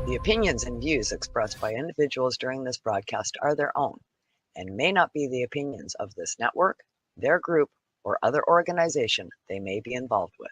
The opinions and views expressed by individuals during this broadcast are their own and may not be the opinions of this network, their group, or other organization they may be involved with.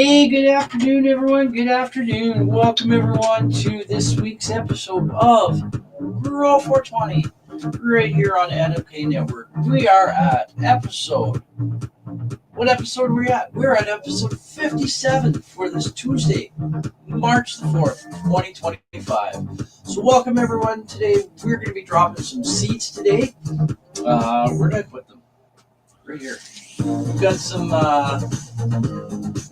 Hey, good afternoon, everyone. Good afternoon. Welcome, everyone, to this week's episode of Grow420 right here on NOK Network. We are at what episode are we at? We're at episode 57 for this Tuesday, March the 4th, 2025. So welcome, everyone. Today, we're going to be dropping some seeds today. Where did I put them? Right here. We've got some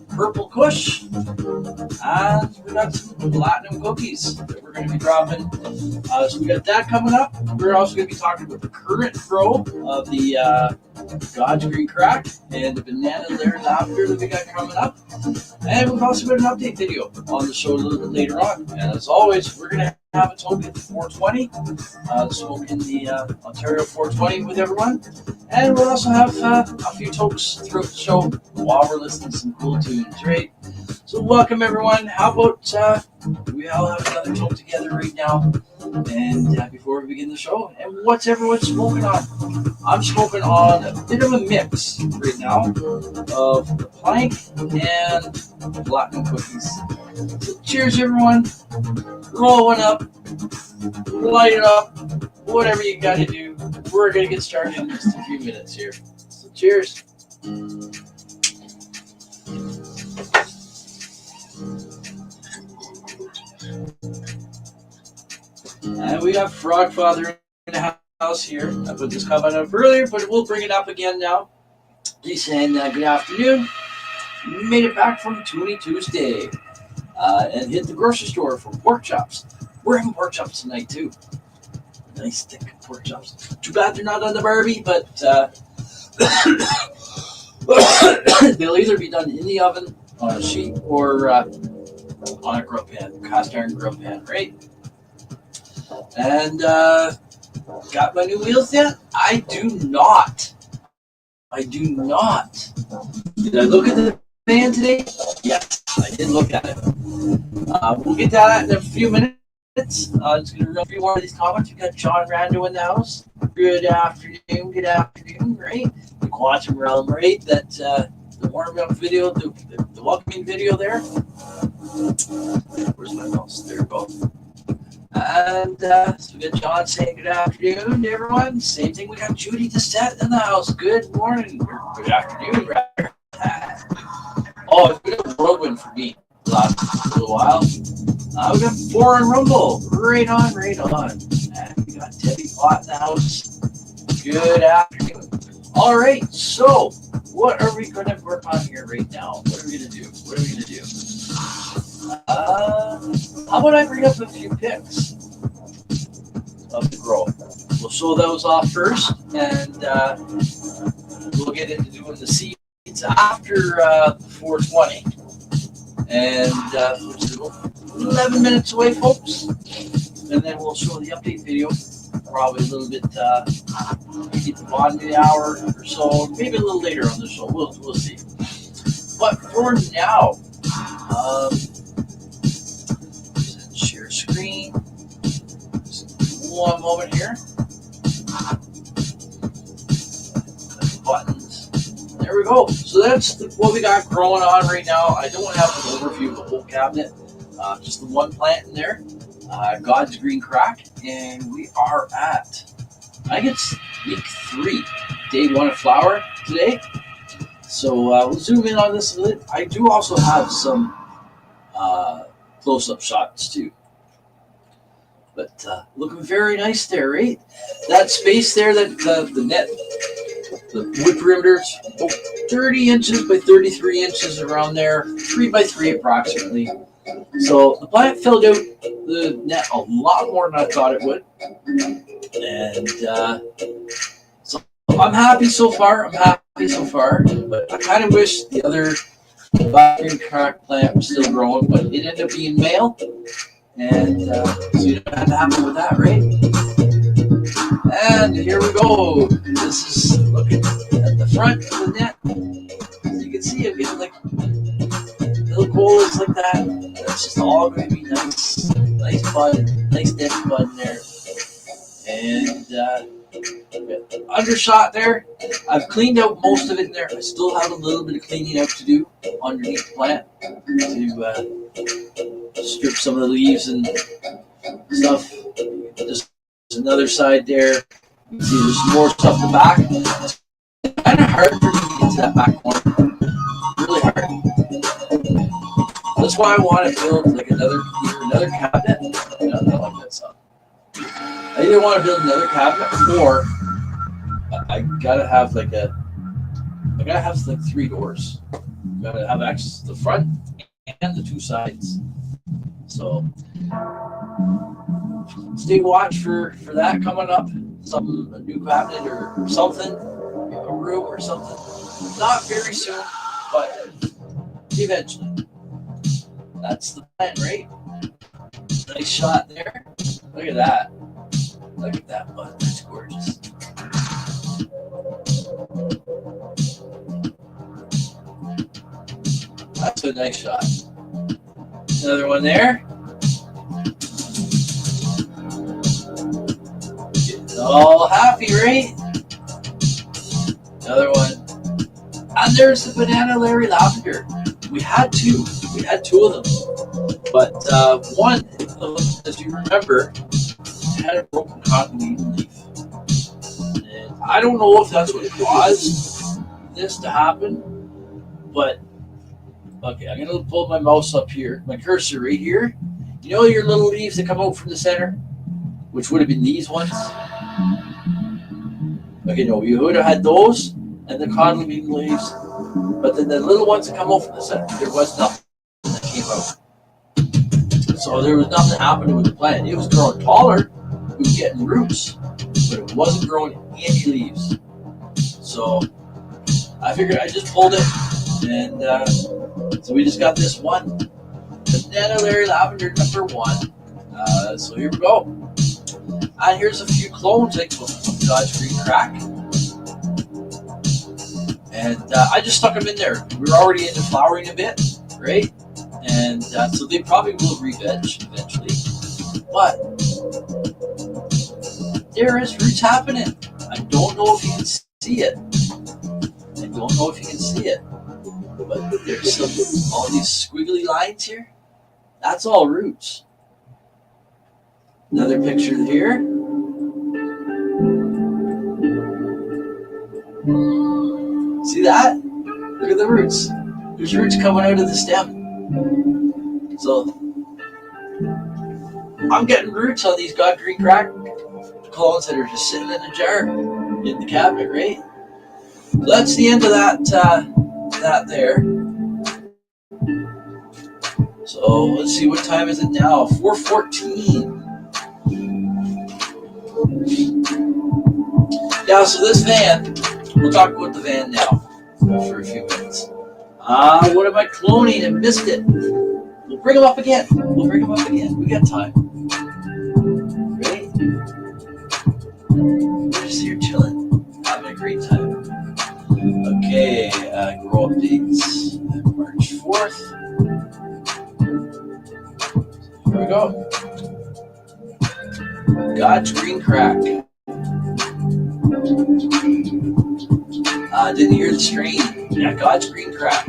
purple kush, and we got some platinum cookies that we're going to be dropping. So we got that coming up. We're also going to be talking about the current grow of the God's Green Crack and the Banana Larry Lavender that we got coming up. And we've also got an update video on the show a little bit later on. And as always, we're going to have a toke at 420, smoking the Ontario 420 with everyone. And we'll also have a few tokes throughout the show while we're listening to some cool tunes, right? So welcome, everyone. How about we all have another toke together right now? And before we begin the show, and what's everyone smoking on? I'm smoking on a bit of a mix right now of the plank and platinum cookies. So cheers, everyone. Roll one up, light it up, whatever you got to do. We're going to get started in just a few minutes here. So cheers. And we got Frogfather in the house here. I put this comment up earlier, but we'll bring it up again now. He's saying good afternoon. Made it back from Toonie Tuesday and hit the grocery store for pork chops. We're having pork chops tonight too. Nice thick pork chops. Too bad they're not on the Barbie, but they'll either be done in the oven on a sheet or on a grill pan, cast iron grill pan, right? And got my new wheels yet? I do not. Did I look at the van today? Yes, I did look at it. We'll get to that in a few minutes. Just going to run a few more of these comments. We've got John Rando in the house. Good afternoon, right? The Quantum Realm, right? That the warm-up video, the welcoming video there. Where's my mouse? There we go. And so we got John saying good afternoon to everyone. Same thing, we got Judy Dissett in the house. Good morning. Good afternoon, rather. Oh, it's been a whirlwind for me the last little while. We got 4 on Rumble. Right on. And we got Debbie Pot in the house. Good afternoon. All right, so what are we going to work on here right now? What are we going to do? How about I bring up a few pics of the grow? We'll show those off first, and we'll get into doing the seeds after 420. And which is 11 minutes away, folks. And then we'll show the update video, probably a little bit, maybe at the bottom of the hour or so, maybe a little later on the show. We'll see. But for now, share screen. Just one moment here. Buttons. There we go. So that's what we got growing on right now. I don't have an overview of the whole cabinet. Just the one plant in there. God's Green Crack. And we are at, I think it's week 3, day 1 of flower today. So we'll zoom in on this a bit. I do also have some close-up shots too. But looking very nice there, right? That space there, that the net, the wood perimeters, 30 inches by 33 inches around there, 3 by 3 approximately. So the plant filled out the net a lot more than I thought it would. And so I'm happy so far. But I kind of wish the other green crack plant was still growing, but it ended up being male. And so you don't have to happen with that, right? And here we go. This is looking at the front of the net. As you can see, I'm getting like little colas like that. That's just all going to be nice bud, nice dense bud in there. And undershot there. I've cleaned out most of it in there. I still have a little bit of cleaning out to do underneath the plant to strip some of the leaves and stuff. Just another side there. You can see there's more stuff in the back. It's kind of hard for me to get to that back corner. Really hard. That's why I want to build like another cabinet. I don't like that sound. I either want to build another cabinet or I gotta have like 3 doors. Gotta have access to the front and the 2 sides. So stay watch for that coming up. A new cabinet or something, a room or something. Not very soon, but eventually. That's the plan, right? Nice shot there. Look at that. Look at that bud. That's gorgeous. That's a nice shot. Another one there. Getting all happy, right? Another one. And there's the Banana Larry Lavender. We had 2. We had 2 of them. But one of them, as you remember, had a broken cottonweed leaf. And I don't know if that's what caused this to happen, but okay, I'm gonna pull my mouse up here, my cursor right here. You know your little leaves that come out from the center, which would have been these ones? Okay, no, you would have had those and the cottonweed leaves, but then the little ones that come out from the center, there was nothing that came out. So there was nothing happening with the plant. It was growing taller, it was getting roots, but it wasn't growing any leaves. So I figured I just pulled it, and so we just got this one. Banana Larry Lavender #1. So here we go. And here's a few clones like from God's Green Crack. And I just stuck them in there. We were already into flowering a bit, right? And so they probably will re-veg eventually. But there is roots happening. I don't know if you can see it. But there's all these squiggly lines here. That's all roots. Another picture here. See that? Look at the roots. There's roots coming out of the stem. So I'm getting roots on these God Green Crack clones that are just sitting in a jar in the cabinet, right? So that's the end of that there. So let's see, what time is it now? 4:14. Yeah, so this van, we'll talk about the van now for a few minutes. What am I cloning? I missed it. We'll bring them up again. We got time. Right? We're just here chilling, having a great time. Okay, grow updates. March 4th. Here we go. God's Green Crack. Didn't hear the strain. Yeah, God's Green Crack.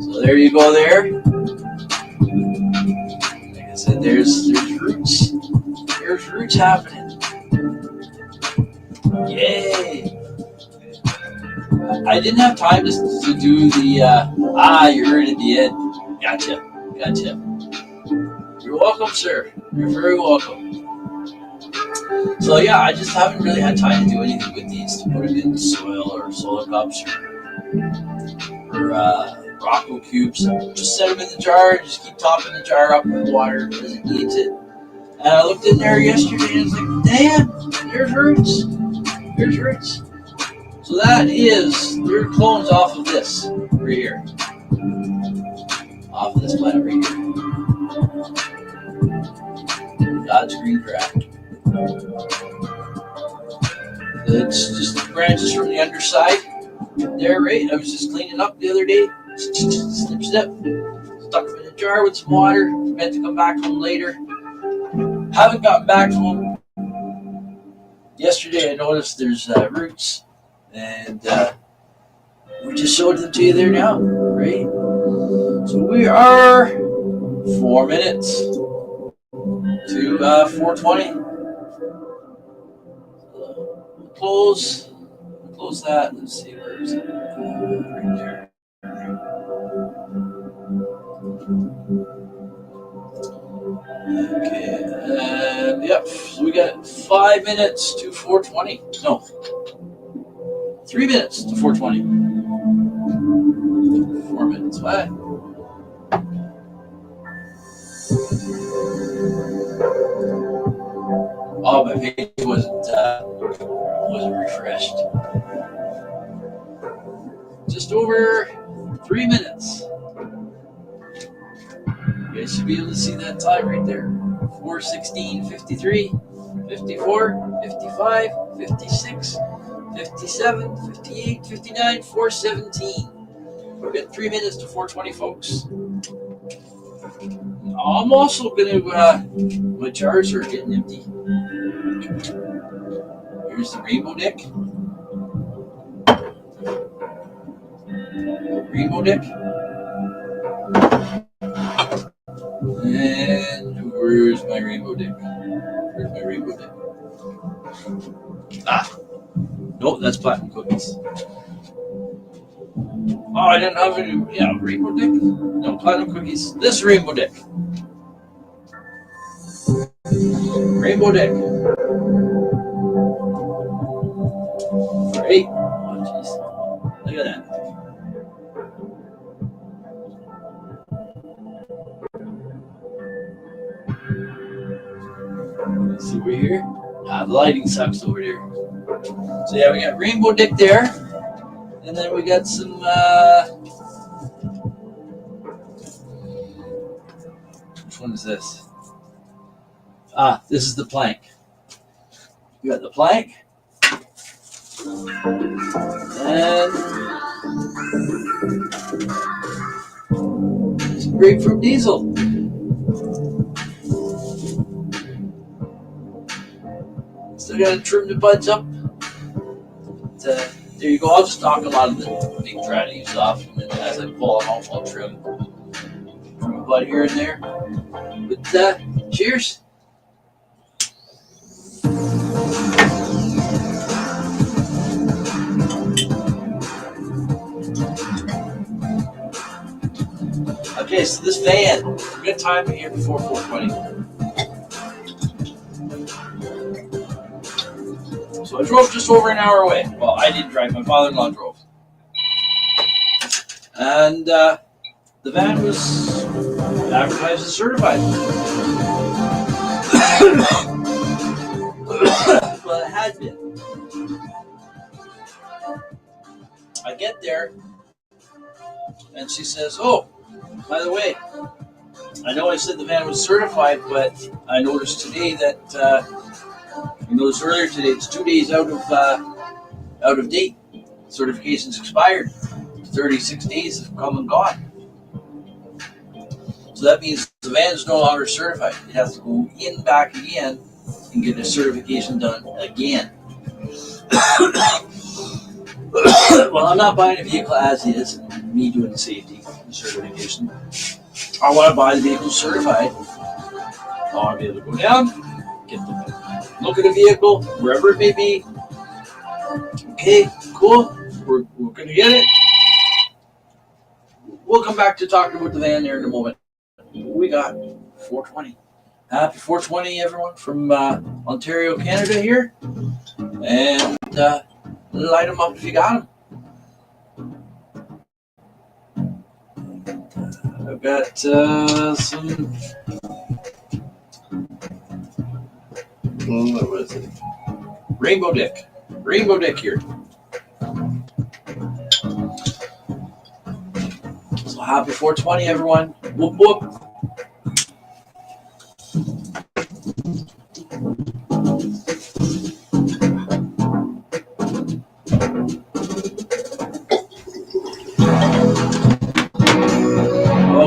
So there you go there. Like I said, there's roots. There's roots happening. Yay! I didn't have time to do the you heard at the end. Gotcha. You're welcome, sir. You're very welcome. So yeah, I just haven't really had time to do anything with these, to put it in soil or soil cups or Rocco cubes. Just set them in the jar, just keep topping the jar up with water as it needs it. And I looked in there yesterday and I was like, damn, there's roots. So that is 3 clones off of this right here. Off of this plant right here. God's Green Crack. It's just branches from the underside. There, right? I was just cleaning up the other day. Snip. Stuck them in a jar with some water. Meant to come back home later. Haven't gotten back home yesterday I noticed there's roots, and we just showed them to you there now, right? So we are 4 minutes to 4:20. Close that. Let's see, where is it? Right there. Okay, and yep, so we got 5 minutes to 4:20. No, 3 minutes to 4:20. 4 minutes. What? Oh, my page wasn't refreshed. Just over 3 minutes. You guys should be able to see that time right there. 4:16, 53, 54, 55, 56, 57, 58, 59, 4:17. We've got 3 minutes to 4:20, folks. I'm also going to, my jars are getting empty. Here's the rainbow deck. Rainbow deck. And where's my rainbow deck? Where's my rainbow deck? Ah, nope, that's platinum cookies. Oh, I didn't have any. Yeah, rainbow deck. No, platinum cookies. This rainbow deck. Rainbow deck. Right. Oh, jeez. Look at that. Let's see, we're here. Ah, the lighting sucks over there. So yeah, we got rainbow deck there, and then we got some. Which one is this? Ah, this is the plank. We got the plank, and some grapefruit diesel. Still got to trim the buds up. There you go. I'll just knock a lot of the big dry leaves off, and then as I pull them off, I'll trim a bud here and there. But cheers. Okay, so this van, we got time here before 4:20. So I drove just over an hour away. Well, I didn't drive. My father-in-law drove. And the van was advertised as certified. Well, it had been. I get there, and she says, "Oh, by the way, I know I said the van was certified, but I noticed today that I noticed earlier today it's 2 days out of date. Certification's expired. 36 days have come and gone. So that means the van is no longer certified. It has to go back again and get a certification done again." Well, I'm not buying a vehicle as is, me doing the safety and certification. I want to buy the vehicle certified. I want to be able to go down, get the look at the vehicle, wherever it may be. Okay, cool. We're going to get it. We'll come back to talking about the van there in a moment. We got 4:20. Happy 4:20, everyone, from Ontario, Canada here. And light them up if you got them. I've got some. What was it? Rainbow deck. Rainbow deck here. So happy 4:20, everyone. Whoop whoop.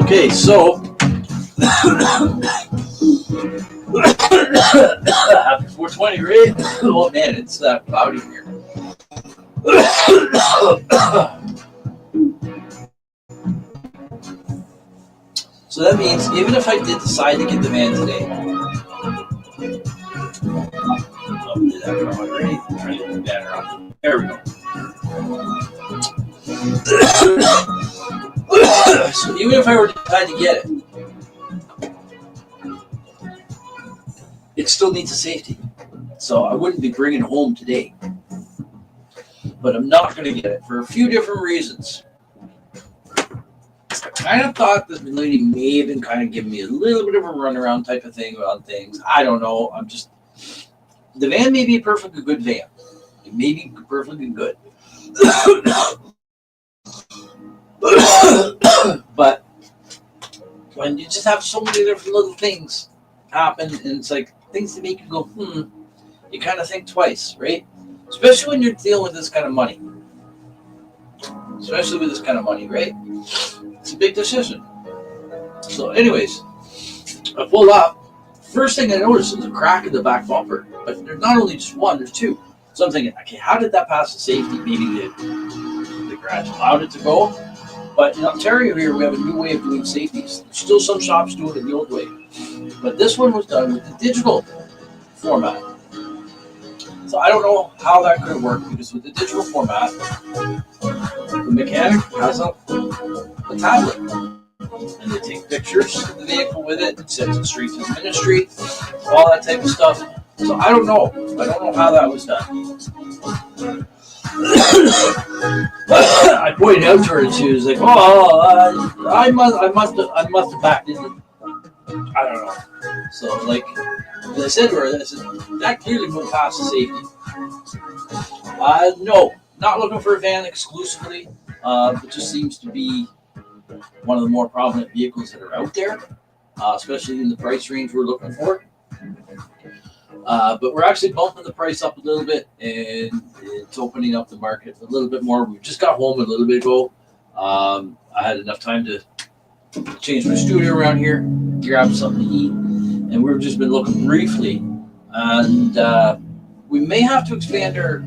Okay, so Happy 420, right? Oh man, it's cloudy here. So that means even if I did decide to get the van today, did that come on already? Try to get the banner on. There we go. So even if I were to decide to get it, it still needs a safety. So I wouldn't be bringing it home today. But I'm not going to get it for a few different reasons. I kind of thought this lady may have been kind of giving me a little bit of a runaround type of thing on things. I don't know. The van may be a perfectly good van. It may be perfectly good. But when you just have so many different little things happen, and it's like things that make you go, you kind of think twice, right? Especially when you're dealing with this kind of money. Right? It's a big decision. So anyways, I pulled up. First thing I noticed was a crack in the back bumper. But there's not only just one, there's two. So I'm thinking, okay, how did that pass the safety? Maybe the garage allowed it to go. But in Ontario here, we have a new way of doing safeties. There's still some shops doing it the old way. But this one was done with the digital format. So I don't know how that could have worked, because with the digital format, the mechanic has a tablet, and they take pictures of the vehicle with it and sends it straight to the ministry, all that type of stuff. So I don't know how that was done. I pointed out to her, and she was like, I must have backed into. I don't know. So like, as I said to her, that clearly won't pass the safety. No, not looking for a van exclusively. It just seems to be one of the more prominent vehicles that are out there, especially in the price range we're looking for. But we're actually bumping the price up a little bit, and it's opening up the market a little bit more. We just got home a little bit ago. I had enough time to change my studio around here, grab something to eat, and we've just been looking briefly, and we may have to expand our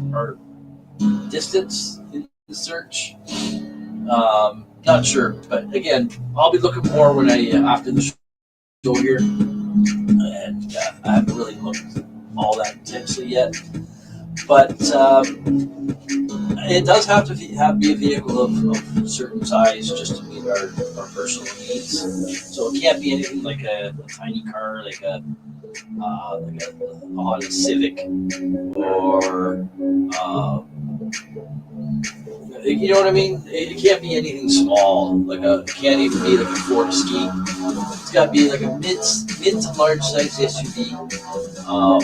distance in the search. Not sure, but again, I'll be looking more when after the show here, and I haven't really looked all that intensely yet. But it does have to be a vehicle of a certain size just to meet our personal needs. So it can't be anything like a tiny car, like a Honda Civic, or you know what I mean? It can't be anything small. It can't even be like a Ford Escape. It's got to be like a mid to large size SUV,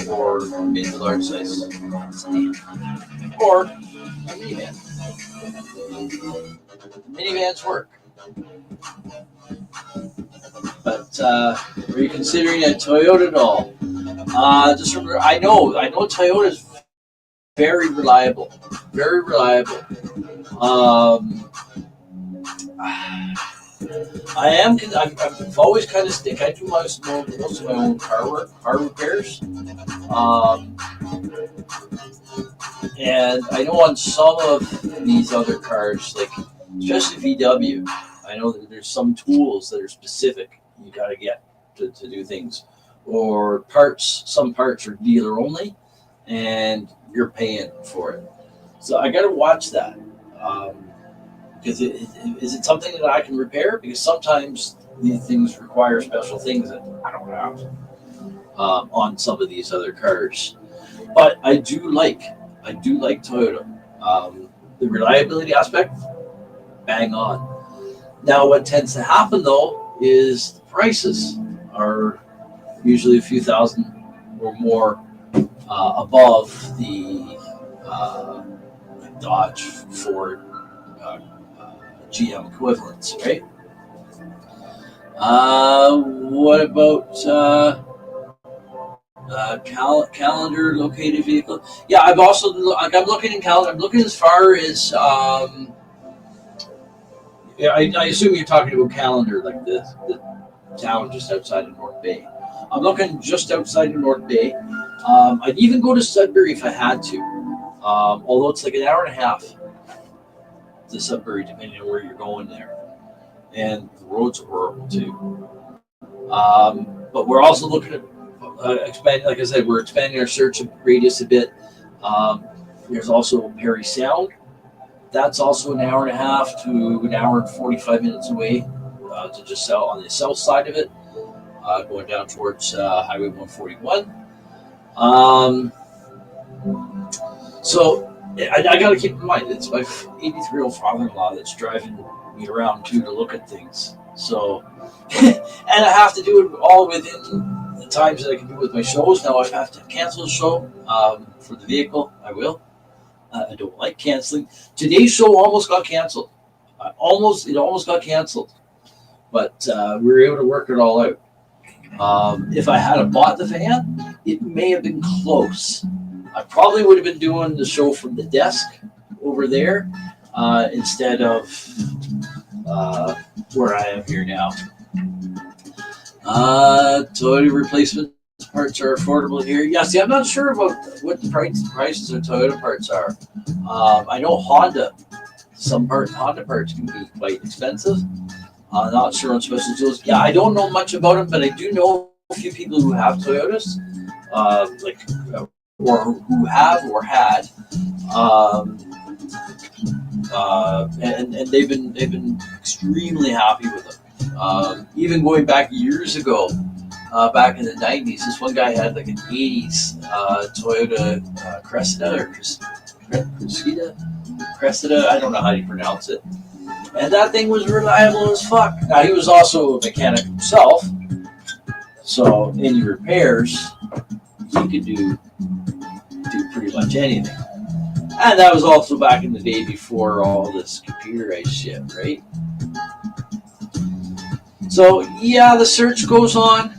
or mid to large size sedan, or a minivan. Minivans work. But are you considering a Toyota at all? Just remember, I know Toyota is very reliable. Very reliable. I've always kind of stick. I do most of my own car repairs. And I know on some of these other cars, like especially VW, I know that there's some tools that are specific you got to get to do things, or parts. Some parts are dealer only, and you're paying for it. So I got to watch that. Because is it something that I can repair? Because sometimes these things require special things that I don't have on some of these other cars. But I do like Toyota. The reliability aspect, bang on. Now, what tends to happen though is the prices are usually a few thousand or more above the Dodge, Ford, GM equivalents, right? What about calendar located vehicle? Yeah, I'm looking in calendar. I'm looking as far as I assume you're talking about calendar, like the town just outside of North Bay. I'm looking just outside of North Bay. I'd even go to Sudbury if I had to, although it's like an hour and a half to Sudbury, depending on where you're going there. And the roads are horrible too. But we're also looking at expand. Like I said, we're expanding our search radius a bit. There's also Perry Sound. That's also an hour and a half to an hour and 45 minutes away, to just sell on the south side of it, going down towards Highway 141. So I got to keep in mind, it's my 83-year-old father-in-law that's driving me around too to look at things. So, and I have to do it all within the times that I can do with my shows. Now, if I have to cancel a show for the vehicle, I will. I don't like canceling. Today's show almost got canceled. It almost got canceled, but we were able to work it all out. If I had bought the van, it may have been close. I probably would have been doing the show from the desk over there instead of where I am here now. Toyota replacement parts are affordable here. Yeah, see, I'm not sure about what the prices of Toyota parts are. I know Honda parts can be quite expensive. Not sure on special deals. Yeah, I don't know much about them, but I do know a few people who have Toyotas, or who have or had, and they've been extremely happy with them. Even going back years ago, back in the 90s, this one guy had like an 80s Toyota Cressida or Cressida, I don't know how you pronounce it. And that thing was reliable as fuck. Now, he was also a mechanic himself, so any repairs, he could do pretty much anything. And that was also back in the day before all this computerized shit, right? So, yeah, the search goes on.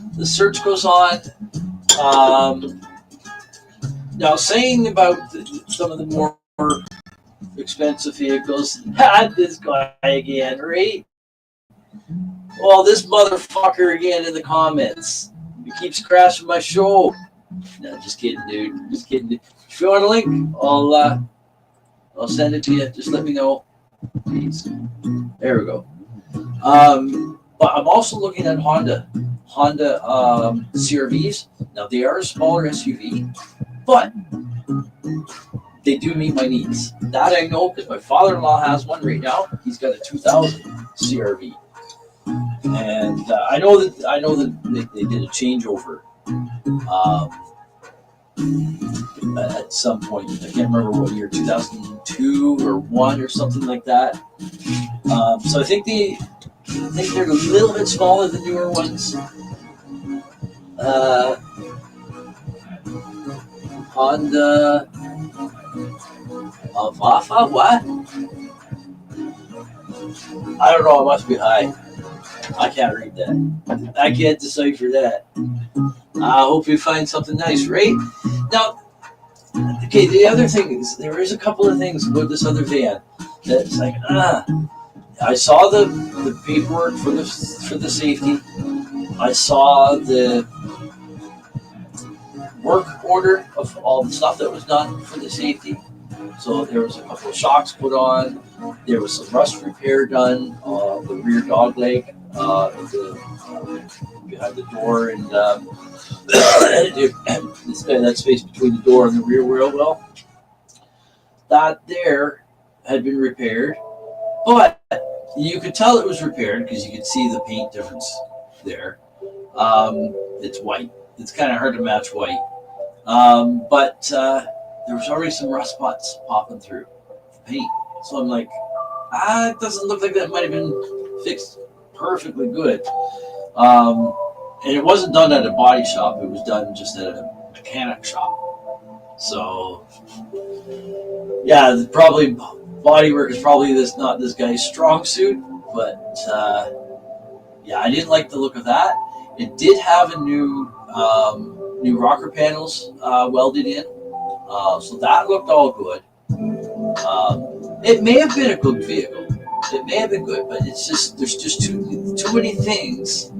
Now, saying about some of the more expensive vehicles, this guy again, right? Well, this motherfucker again in the comments. He keeps crashing my show. No, just kidding, dude. Just kidding. If you want a link, I'll send it to you. Just let me know. Please. There we go. But I'm also looking at Honda CR-Vs. Now, they are a smaller SUV, but they do meet my needs. That I know because my father-in-law has one right now. He's got a 2000 CR-V, and I know that they did a changeover at some point. I can't remember what year, 2002 or 1 or something like that. So I think they're a little bit smaller than newer ones. Honda Vafa, what? I don't know, I must be high. I can't read that. I can't decipher that. I hope you find something nice, right? Now, okay, the other thing is, there is a couple of things about this other van that's like, I saw the paperwork for the safety. I saw the work order of all the stuff that was done for the safety. So there was a couple of shocks put on. There was some rust repair done on the rear dog leg, behind the door, and that space between the door and the rear wheel well. That there had been repaired, but you could tell it was repaired because you could see the paint difference there. It's white. It's kind of hard to match white. But there was already some rust spots popping through the paint. So I'm like, it doesn't look like that might have been fixed perfectly good. And it wasn't done at a body shop. It was done just at a mechanic shop. So, yeah, probably bodywork is probably not this guy's strong suit. But, yeah, I didn't like the look of that. It did have a new rocker panels welded in. So that looked all good. It may have been a good vehicle. It may have been good, but it's just there's just too many things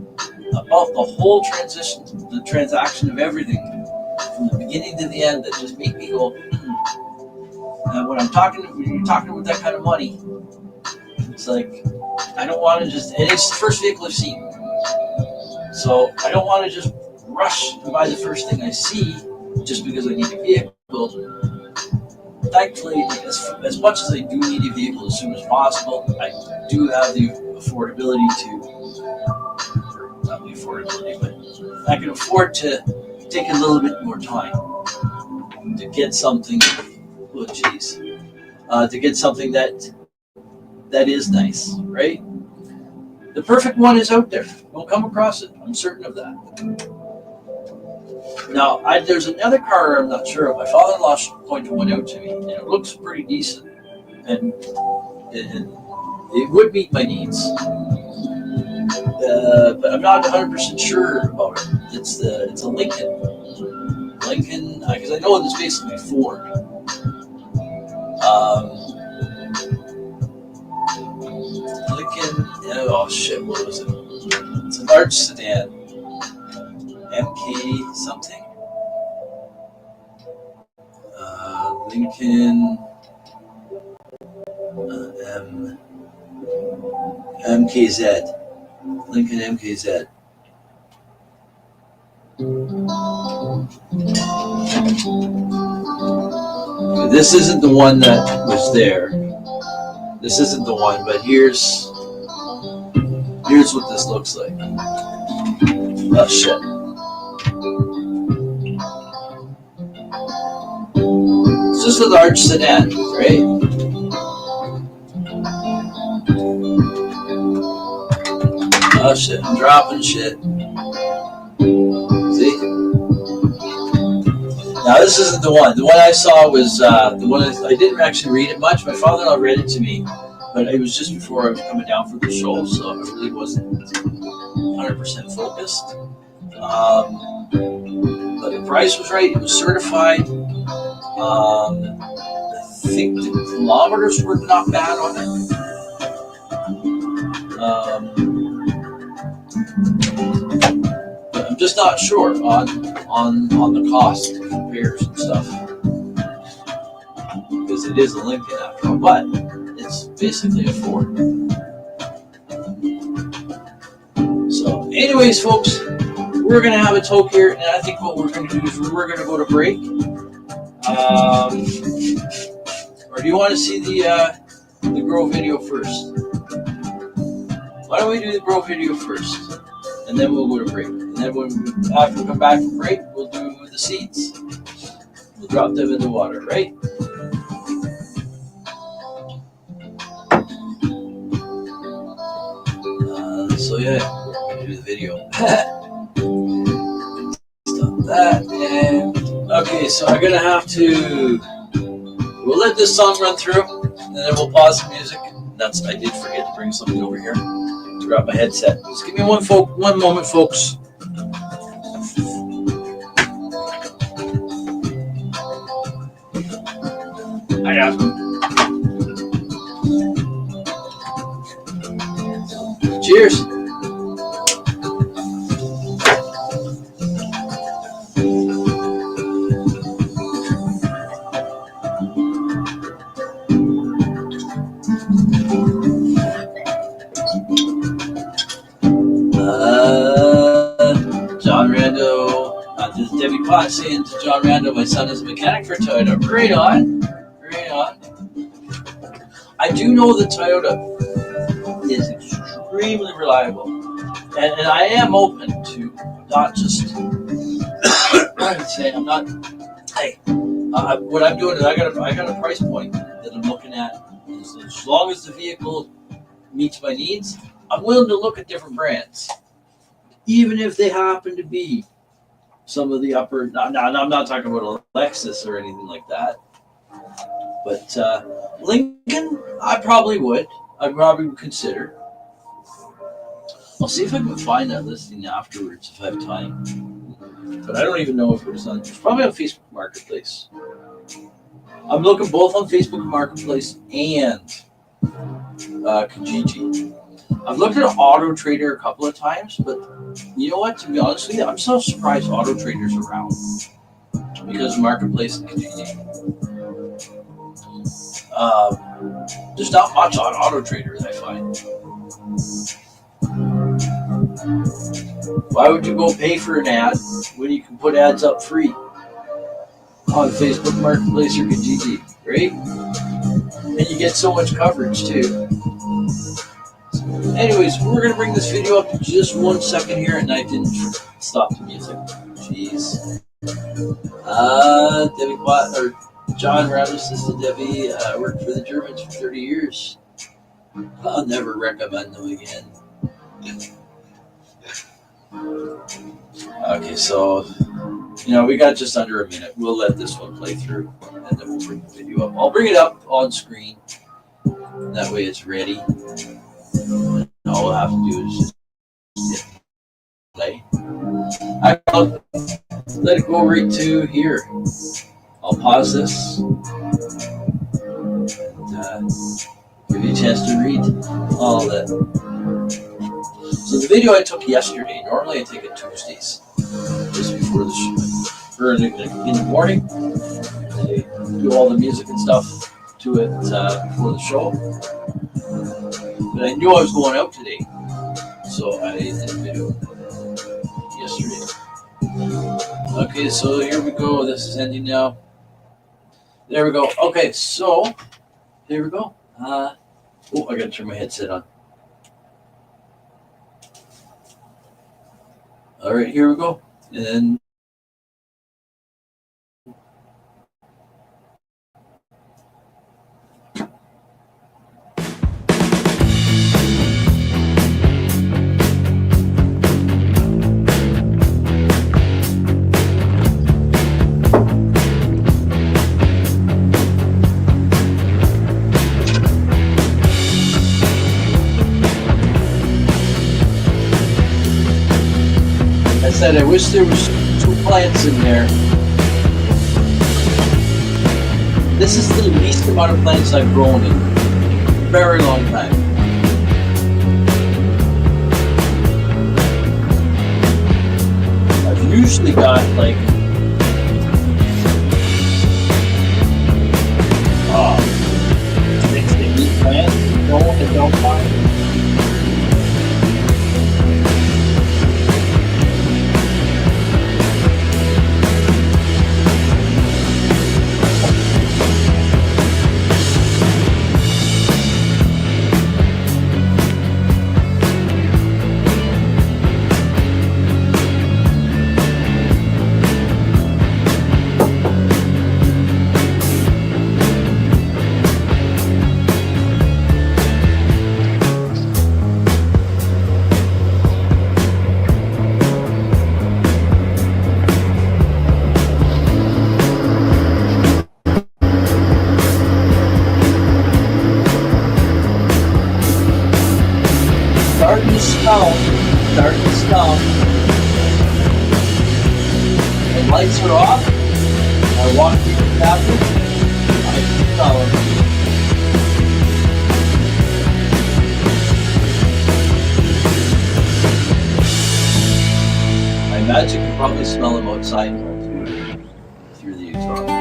about the whole transition, transaction of everything from the beginning to the end that just make me go, when you're talking about that kind of money, it's like, I don't want to just, and it's the first vehicle I've seen. So I don't want to just rush to buy the first thing I see just because I need a vehicle. Thankfully, as much as I do need a vehicle as soon as possible, I do have the affordability not the affordability, but I can afford to take a little bit more time to get something, to get something that is nice, right? The perfect one is out there. We'll come across it. I'm certain of that. Now, there's another car I'm not sure of. My father-in-law pointed one out to me, and it looks pretty decent, and it would meet my needs. But I'm not 100% sure about it. It's a Lincoln, because I know it's basically Ford. Lincoln. Oh shit! What was it? It's a large sedan. MK something. Lincoln. MKZ. Lincoln MKZ. This isn't the one that was there. This isn't the one, but here's what this looks like. Oh shit. It's just a large sedan, right? Oh shit, I'm dropping shit. See? Now this isn't the one. The one I saw was the one I didn't actually read it much. My father-in-law read it to me, but it was just before I was coming down for the show, so I really wasn't 100% focused. But the price was right. It was certified. I think the kilometers were not bad on it. But I'm just not sure on the cost compares and stuff, because it is a Lincoln after all, but it's basically a Ford. So, anyways, folks, we're gonna have a toke here, and I think what we're gonna do is we're gonna go to break. Or do you want to see the grow video first? Why don't we do the grow video first, and then we'll go to break. And then after we come back from break, we'll do the seeds. We'll drop them in the water, right? So yeah, we're going to do the video. Stop that. And okay, so I'm gonna have to. We'll let this song run through, and then we'll pause the music. I did forget to bring something over here to grab my headset. Just give me one moment, folks. I got it. Cheers. John Rando, this is Debbie Potts saying to John Rando, my son is a mechanic for Toyota. Right on. Right on. I do know that Toyota is extremely reliable. And I am open to not just saying I'm not, hey, what I'm doing is I got a price point that I'm looking at. As long as the vehicle meets my needs, I'm willing to look at different brands. Even if they happen to be some of the upper, no, I'm not talking about a Lexus or anything like that. But Lincoln, I probably would. I'd probably consider. I'll see if I can find that listing afterwards if I have time. But I don't even know if it was on. It's probably on Facebook Marketplace. I'm looking both on Facebook Marketplace and Kijiji. I've looked at Auto Trader a couple of times, but You know what? To be honest with you, I'm so surprised Auto Trader's around because Marketplace and Kijiji. There's not much on Auto Trader, I find. Why would you go pay for an ad when you can put ads up free on Facebook Marketplace or Kijiji, right? And you get so much coverage too. Anyways, we're gonna bring this video up to just 1 second here, and I didn't stop the music. Jeez. Debbie or John rather says to Debbie, worked for the Germans for 30 years. I'll never recommend them again. Okay, so we got just under a minute. We'll let this one play through, and then we'll bring the video up. I'll bring it up on screen. That way it's ready. And all we'll have to do is just hit play. I'll let it go right to here. I'll pause this and give you a chance to read all that. So the video I took yesterday, normally I take it Tuesdays, just before the show, or in the morning. I do all the music and stuff to it before the show. But I knew I was going out today, so I did a video yesterday. Okay, so here we go. This is ending now. There we go. Okay, so here we go. I gotta turn my headset on. All right, here we go. And I said I wish there was 2 plants in there. This is the least amount of plants I've grown in a very long time. I've usually got like 6 to 8 plants growing and don't mind. Starting to stone. The lights are off. I walk through the bathroom. I follow. I imagine you can probably smell them outside through the exhaust.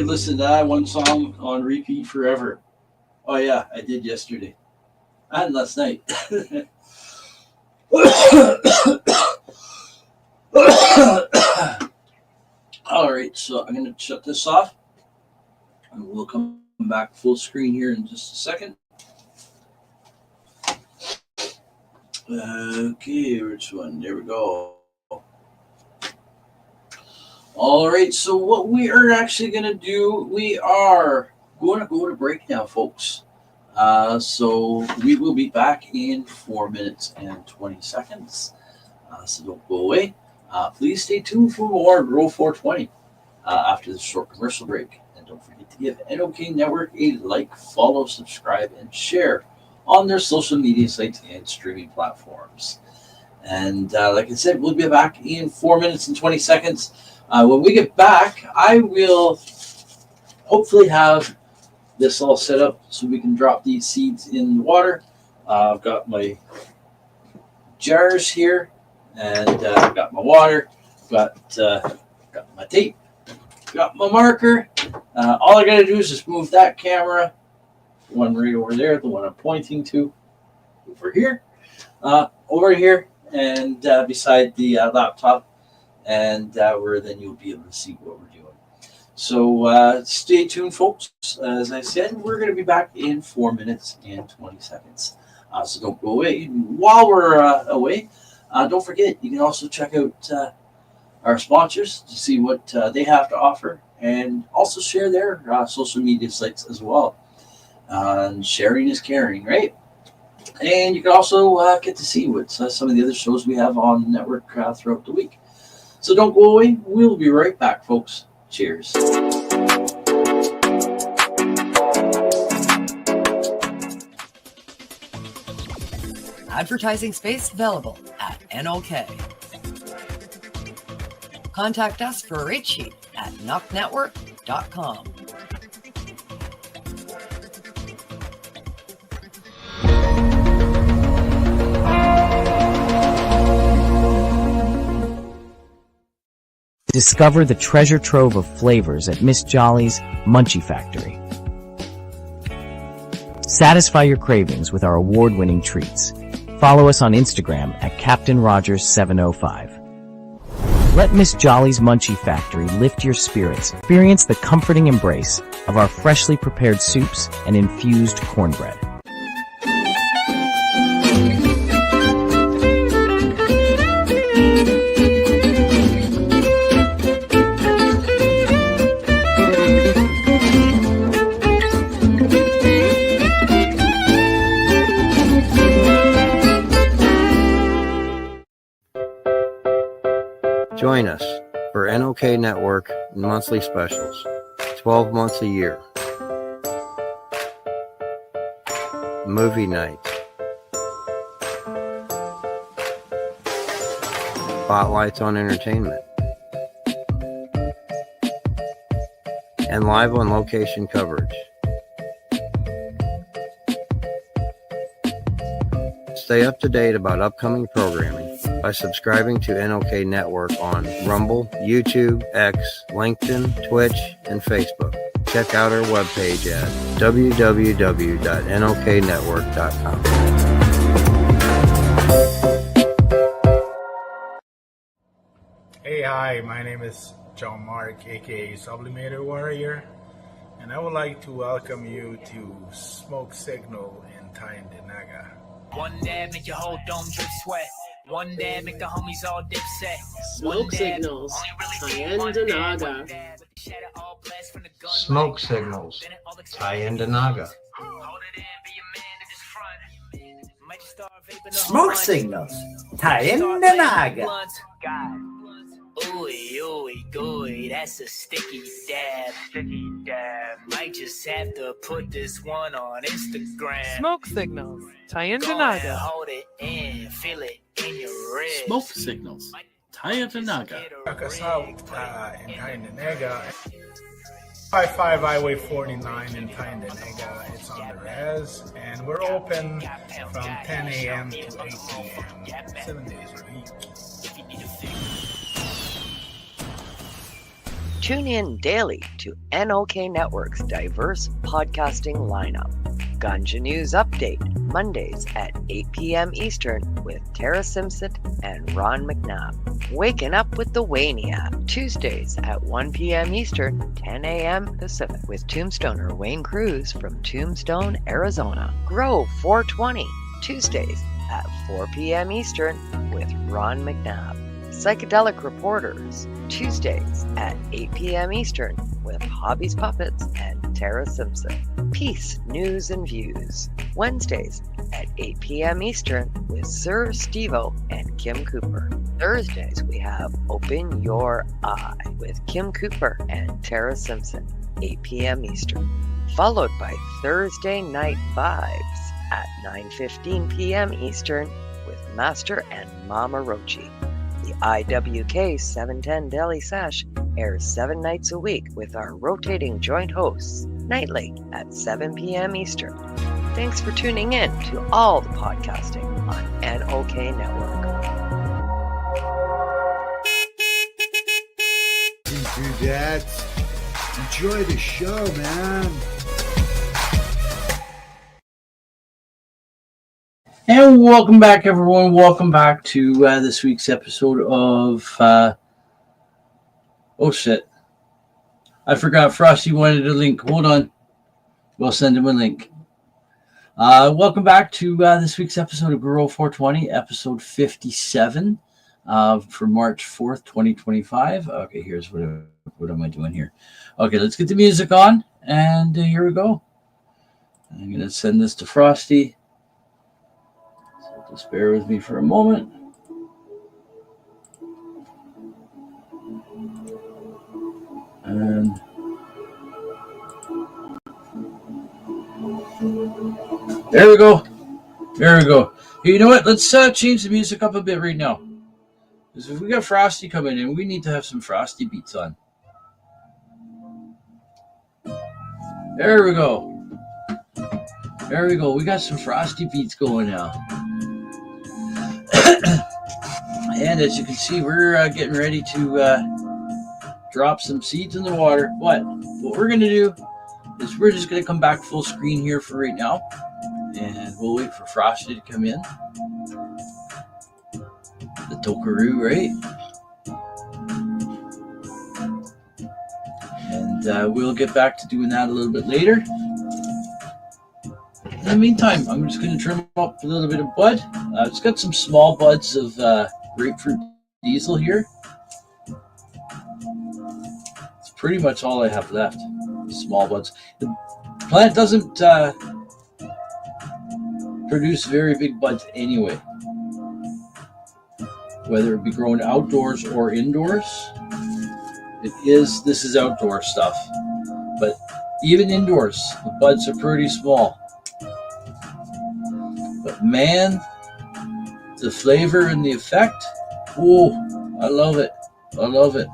could listen to that one song on repeat forever. Oh yeah, I did yesterday and last night. All right, so I'm going to shut this off, and we'll come back full screen here in just a second. Okay, which one? There we go. All right, so what we are actually going to do, we are going to go to break now, folks. So we will be back in 4 minutes and 20 seconds. So don't go away. Please stay tuned for more Grow420 after this short commercial break. And don't forget to give NOK Network a like, follow, subscribe, and share on their social media sites and streaming platforms. And like I said, we'll be back in 4 minutes and 20 seconds. When we get back, I will hopefully have this all set up so we can drop these seeds in the water. I've got my jars here, and I've got my water, got my tape, got my marker. All I got to do is just move that camera, the one right over there, the one I'm pointing to, over here, and beside the laptop, and where then you'll be able to see what we're doing. So stay tuned, folks. As I said, we're going to be back in 4 minutes and 20 seconds. So don't go away. While we're away, don't forget, you can also check out our sponsors to see what they have to offer, and also share their social media sites as well. And sharing is caring, right? And you can also get to see what some of the other shows we have on the network throughout the week. So don't go away. We'll be right back, folks. Cheers. Advertising space available at NOK. Contact us for a rate sheet at NOKNetwork.com. Discover the treasure trove of flavors at Miss Jolly's Munchie Factory. Satisfy your cravings with our award-winning treats. Follow us on Instagram at Captain Rogers 705. Let Miss Jolly's Munchie Factory lift your spirits. Experience the comforting embrace of our freshly prepared soups and infused cornbread. Join us for NOK Network monthly specials, 12 months a year. Movie night. Spotlights on entertainment. And live on location coverage. Stay up to date about upcoming programming by subscribing to NOK Network on Rumble, YouTube, X, LinkedIn, Twitch, and Facebook. Check out our webpage at www.noknetwork.com. Hey, hi, my name is John Mark, aka Sublimator Warrior, and I would like to welcome you to Smoke Signal in Tyndinaga. One dab make your whole dome drip sweat. One dab make the homies all dip set. Smoke Signals, Tyndinaga. Smoke Signals, Tyndinaga. Smoke Signals, Tyndinaga. Ooey, ooey, gooey, that's a sticky dab. Sticky dab. Might just have to put this one on Instagram. Smoke Signals, Tyndinaga. Hold it in, feel it in your wrist. Smoke Signals, Tyndinaga. Check us out in Tyndinaga. 55 Highway 49 in Tyndinaga. It's on the res, and we're open from 10 a.m. to 8 p.m. 7 days a week. Tune in daily to NOK Network's diverse podcasting lineup. Ganja News Update, Mondays at 8 p.m. Eastern with Tara Simpson and Ron McNabb. Waking Up with the Waniac, Tuesdays at 1 p.m. Eastern, 10 a.m. Pacific with Tombstoner Wayne Cruz from Tombstone, Arizona. Grow420, Tuesdays at 4 p.m. Eastern with Ron McNabb. Psychedelic Reporters, Tuesdays at 8 p.m. Eastern with Hobbies Puppets and Tara Simpson. Peace, News and Views, Wednesdays at 8 p.m. Eastern with Sir Stevo and Kim Cooper. Thursdays we have Open Your Eye with Kim Cooper and Tara Simpson, 8 p.m. Eastern. Followed by Thursday Night Vibes at 9:15 p.m. Eastern with Master and Mama Rochi. The IWK 710 Daily Sesh airs 7 nights a week with our rotating joint hosts nightly at 7 p.m. Eastern. Thanks for tuning in to all the podcasting on NOK Network. Dudettes, enjoy the show, man. And welcome back, everyone. Welcome back to this week's episode of... oh, shit. I forgot Frosty wanted a link. Hold on. We'll send him a link. Welcome back to this week's episode of Grow420, episode 57 for March 4th, 2025. Okay, here's what am I doing here? Okay, let's get the music on, and here we go. I'm going to send this to Frosty. Just bear with me for a moment. And there we go. There we go. Hey, you know what? Let's change the music up a bit right now. Because if we got Frosty coming in, we need to have some Frosty beats on. There we go. There we go. We got some Frosty beats going now. And as you can see, we're getting ready to drop some seeds in the water. What we're going to do is we're just going to come back full screen here for right now. And we'll wait for Frosty to come in. The tokaroo, right? And we'll get back to doing that a little bit later. In the meantime, I'm just going to trim up a little bit of bud. It's got some small buds of grapefruit diesel here. It's pretty much all I have left. Small buds. The plant doesn't produce very big buds anyway. Whether it be grown outdoors or indoors. This is outdoor stuff. But even indoors, the buds are pretty small. But man, the flavor and the effect, oh, I love it. I love it.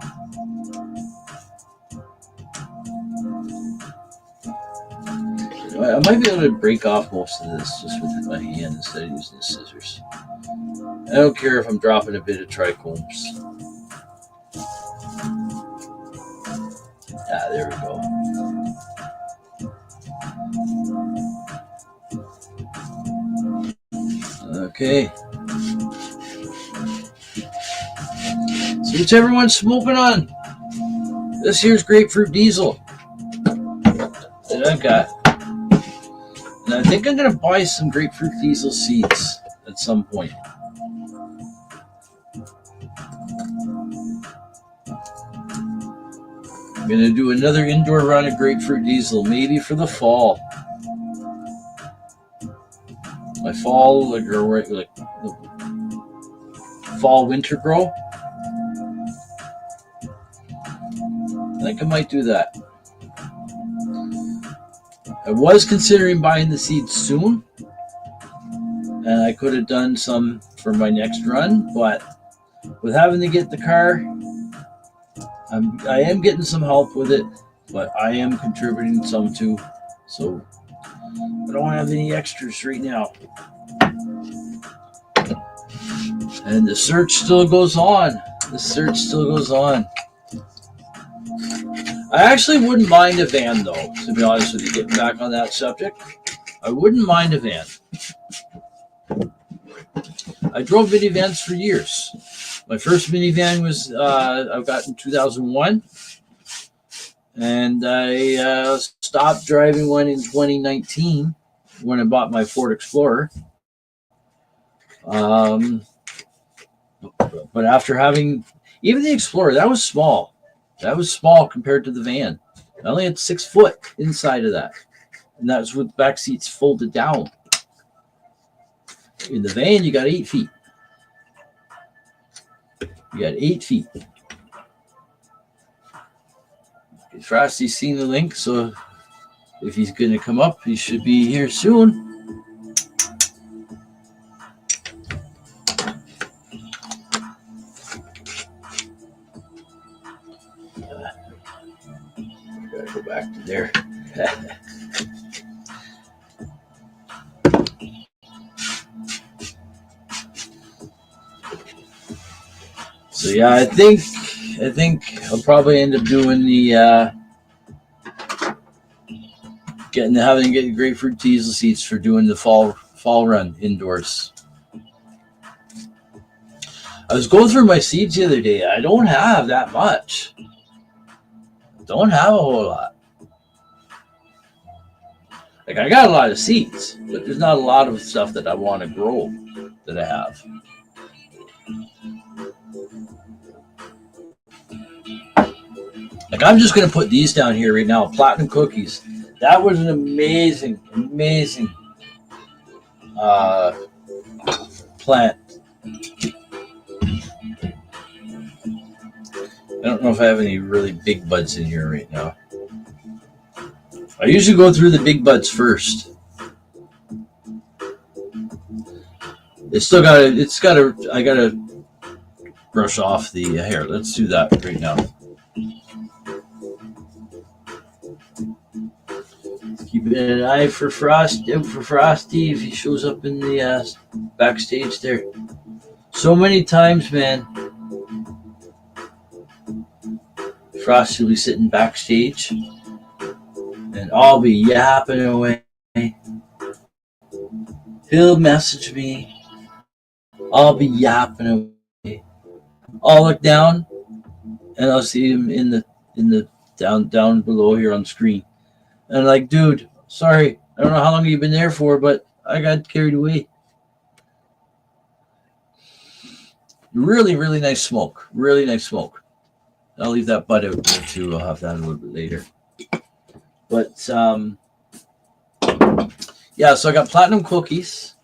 I might be able to break off most of this just with my hand instead of using the scissors. I don't care if I'm dropping a bit of trichomes. Ah, there we go. Okay. So whichever one's smoking on. This here's grapefruit diesel that I've got. And I think I'm going to buy some grapefruit diesel seeds at some point. I'm going to do another indoor run of grapefruit diesel, maybe for the fall. My fall, like fall winter grow. I think I might do that. I was considering buying the seeds soon, and I could have done some for my next run, but with having to get the car, I am getting some help with it, but I am contributing some too, so I don't have any extras right now. And the search still goes on. The search still goes on. I actually wouldn't mind a van, though, to be honest with you, getting back on that subject. I wouldn't mind a van. I drove minivans for years. My first minivan was I got in 2001, and I stopped driving one in 2019 when I bought my Ford Explorer. But after having even the Explorer, that was small. That was small compared to the van. I only had 6 foot inside of that, and that was with back seats folded down. In the van, you got 8 feet. You got 8 feet. Frosty's seen the link, so if he's going to come up, he should be here soon. Gotta go back to there. So yeah, I think I'll probably end up doing the having grapefruit diesel seeds for doing the fall run indoors. I was going through my seeds the other day. I don't have that much. Don't have a whole lot. Like, I got a lot of seeds, but there's not a lot of stuff that I want to grow that I have. Like, I'm just going to put these down here right now. Platinum cookies. That was an amazing plant. I don't know if I have any really big buds in here right now. I usually go through the big buds first. I gotta brush off the hair. Let's do that right now. Keep an eye for Frosty if he shows up in the backstage there. So many times, man. Frosty will be sitting backstage, and I'll be yapping away. He'll message me. I'll be yapping away. I'll look down, and I'll see him in the down below here on screen. And I'm like, dude, sorry, I don't know how long you've been there for, but I got carried away. Really, really nice smoke. Really nice smoke. I'll leave that bud out there too. I'll have that a little bit later. But yeah, so I got platinum cookies.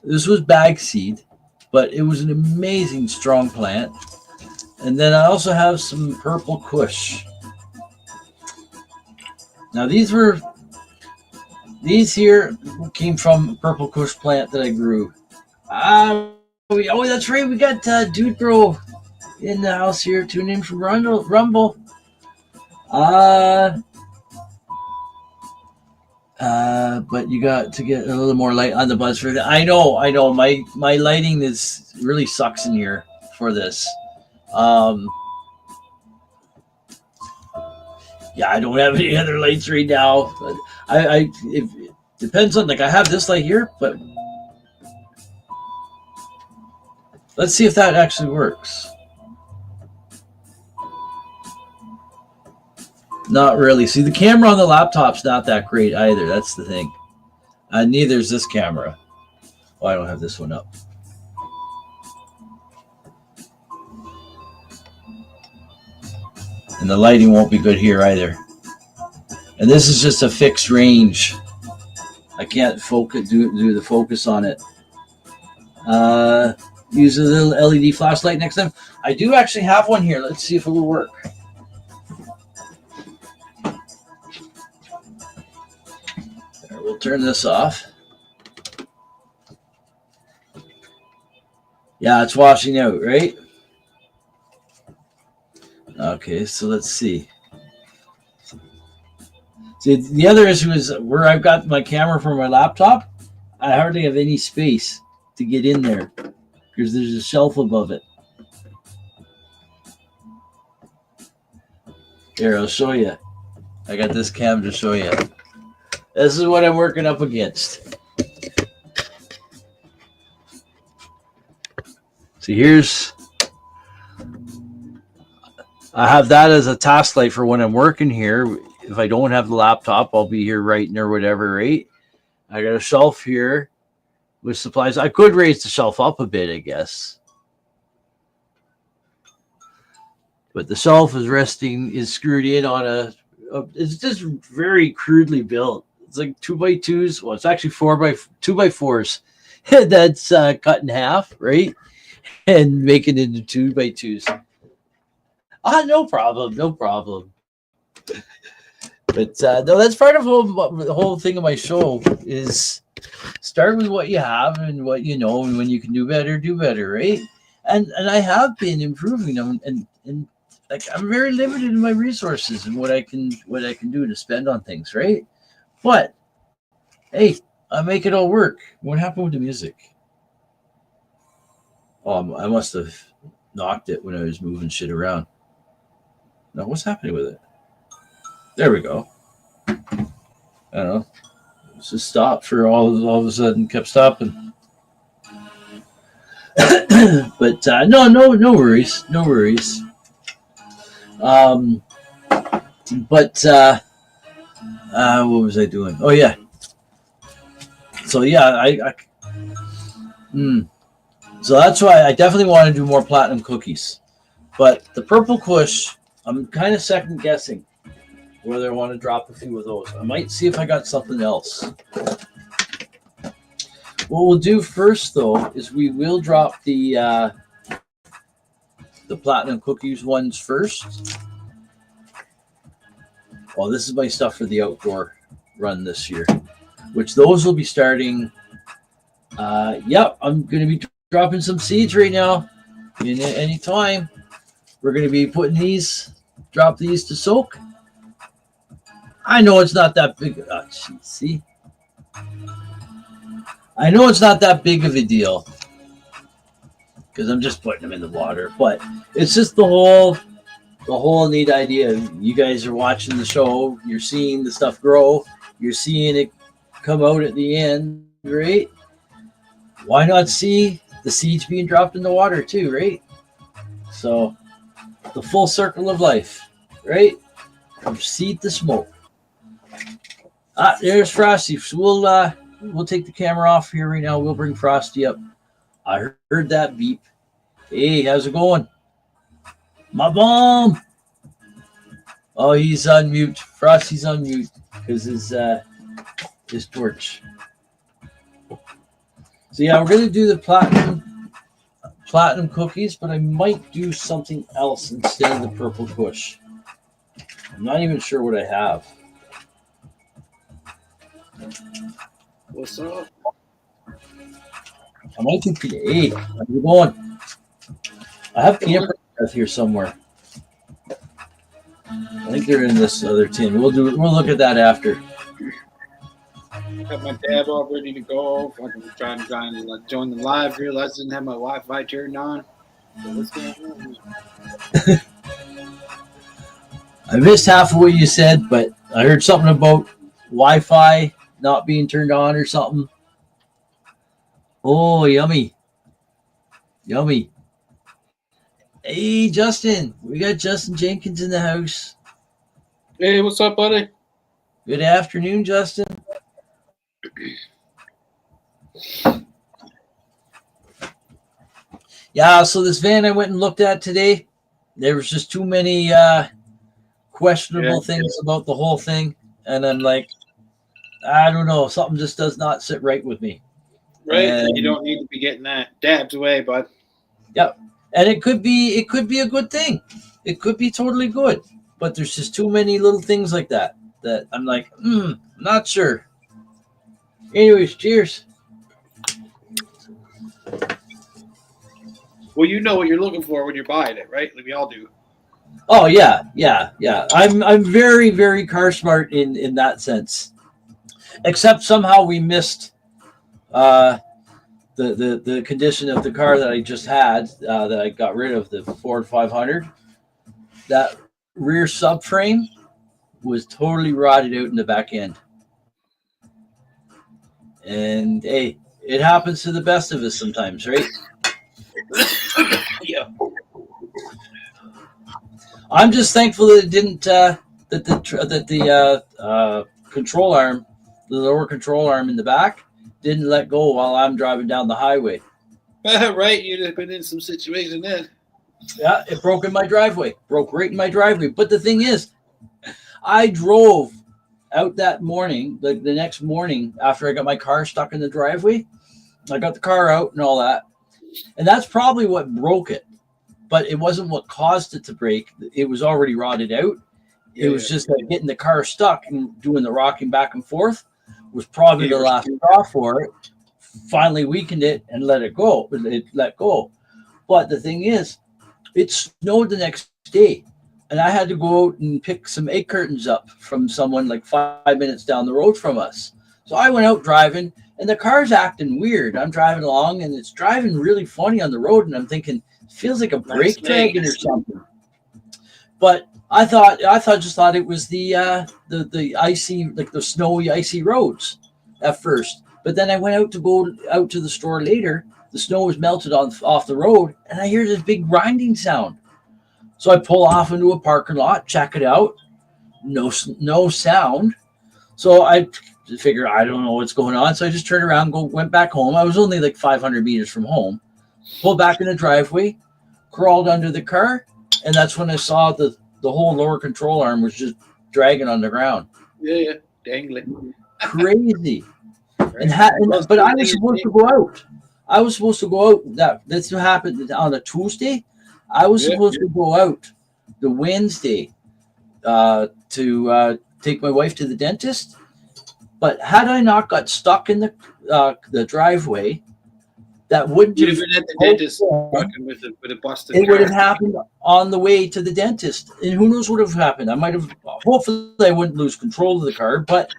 This was bag seed, but it was an amazing strong plant. And then I also have some purple kush. Now these here came from a purple kush plant that I grew. Oh, that's right. We got Dude Bro in the house here. Tune in from Rumble. But you got to get a little more light on the buzz for that. I know. My lighting really sucks in here for this. Yeah, I don't have any other lights right now. But it depends on, like, I have this light here, but let's see if that actually works. Not really. See, the camera on the laptop's not that great either. That's the thing. Neither is this camera. Oh, I don't have this one up. And the lighting won't be good here either. And this is just a fixed range. I can't focus, do the focus on it. Use a little LED flashlight next time. I do actually have one here. Let's see if it will work. There, we'll turn this off. Yeah, it's washing out, right? Okay, so let's see. See, the other issue is where I've got my camera from my laptop, I hardly have any space to get in there because there's a shelf above it. Here, I'll show you. I got this cam to show you. This is what I'm working up against. See, I have that as a task light for when I'm working here. If I don't have the laptop, I'll be here writing or whatever, right? I got a shelf here with supplies. I could raise the shelf up a bit, I guess. But the shelf is screwed in on it's just very crudely built. It's like 2x2s. Well, it's actually 2x4s. That's cut in half, right? And make it into 2x2s. No problem. But no, that's part of the whole thing of my show is start with what you have and what you know, and when you can do better, right? And I have been improving them, and like I'm very limited in my resources and what I can do to spend on things, right? But hey, I make it all work. What happened with the music? Oh, I must have knocked it when I was moving shit around. No, what's happening with it? There we go. I don't know. It just stopped for all of a sudden, kept stopping. But no worries. But what was I doing? Oh yeah. So yeah, So that's why I definitely want to do more platinum cookies. But the purple kush, I'm kind of second guessing whether I want to drop a few of those. I might see if I got something else. What we'll do first, though, is we will drop the platinum cookies ones first. Well, this is my stuff for the outdoor run this year, which those will be starting. Yep, I'm going to be dropping some seeds right now. In any time, we're going to be putting drop these to soak. I know it's not that big. Oh, geez, see? I know it's not that big of a deal because I'm just putting them in the water, but it's just the whole neat idea. You guys are watching the show. You're seeing the stuff grow. You're seeing it come out at the end, right? Why not see the seeds being dropped in the water too, right? So the full circle of life, right? From seed to smoke. There's Frosty. So we'll take the camera off here right now. We'll bring Frosty up. I heard that beep. Hey, how's it going? My bomb. Oh, he's on mute. Frosty's on mute because his torch. So yeah, we're gonna do the platinum cookies, but I might do something else instead of the purple kush. I'm not even sure what I have. What's up? I might do Hey, how's it going? I have peanut butter here somewhere. I think they're in this other tin. We'll look at that after. Got my tab all ready to go. I'm trying to join the live. Realized I didn't have my Wi-Fi turned on. So what's going on? I missed half of what you said, but I heard something about Wi-Fi not being turned on or something. Oh, yummy. Yummy. Hey, Justin. We got Justin Jenkins in the house. Hey, what's up, buddy? Good afternoon, Justin. Yeah, so this van I went and looked at today, there was just too many questionable things about the whole thing. And I'm like, I don't know. Something just does not sit right with me. Right. And you don't need to be getting that dabs away, bud. Yep. And it could be a good thing. It could be totally good. But there's just too many little things like that I'm like, not sure. Anyways, cheers. Well, you know what you're looking for when you're buying it, right? Like we all do. Oh yeah. I'm very, very car smart in that sense. Except somehow we missed the condition of the car that I just had that I got rid of, the Ford 500. That rear subframe was totally rotted out in the back end. And hey, it happens to the best of us sometimes, right? Yeah. I'm just thankful that it didn't that the control arm, the lower control arm in the back, didn't let go while I'm driving down the highway. Right, you'd have been in some situation then. Yeah, it broke in my driveway. Broke right in my driveway. But the thing is, I drove out that morning, like the next morning after I got my car stuck in the driveway. I got the car out and all that. And that's probably what broke it. But it wasn't what caused it to break. It was already rotted out. It was just like getting the car stuck and doing the rocking back and forth was probably the last straw for it. Finally weakened it and let it go. It let go. But the thing is, it snowed the next day. And I had to go out and pick some egg curtains up from someone like 5 minutes down the road from us. So I went out driving, and the car's acting weird. I'm driving along, and it's driving really funny on the road, and I'm thinking, it feels like a brake dragging or something. But I just thought it was the icy, like the snowy, icy roads at first. But then I went out to go out to the store later. The snow was melted off the road, and I hear this big grinding sound. So I pull off into a parking lot, check it out. No sound. So I figure I don't know what's going on. So I just turned around, went back home. I was only like 500 meters from home. Pulled back in the driveway, crawled under the car, and that's when I saw the whole lower control arm was just dragging on the ground. Yeah, dangling. Crazy. But I was supposed to go out. I was supposed to go out. This happened on a Tuesday. I was supposed to go out the Wednesday to take my wife to the dentist. But had I not got stuck in the driveway, that wouldn't have been at the dentist with a busted car. It would have happened on the way to the dentist. And who knows what would have happened. I might have, hopefully I wouldn't lose control of the car, but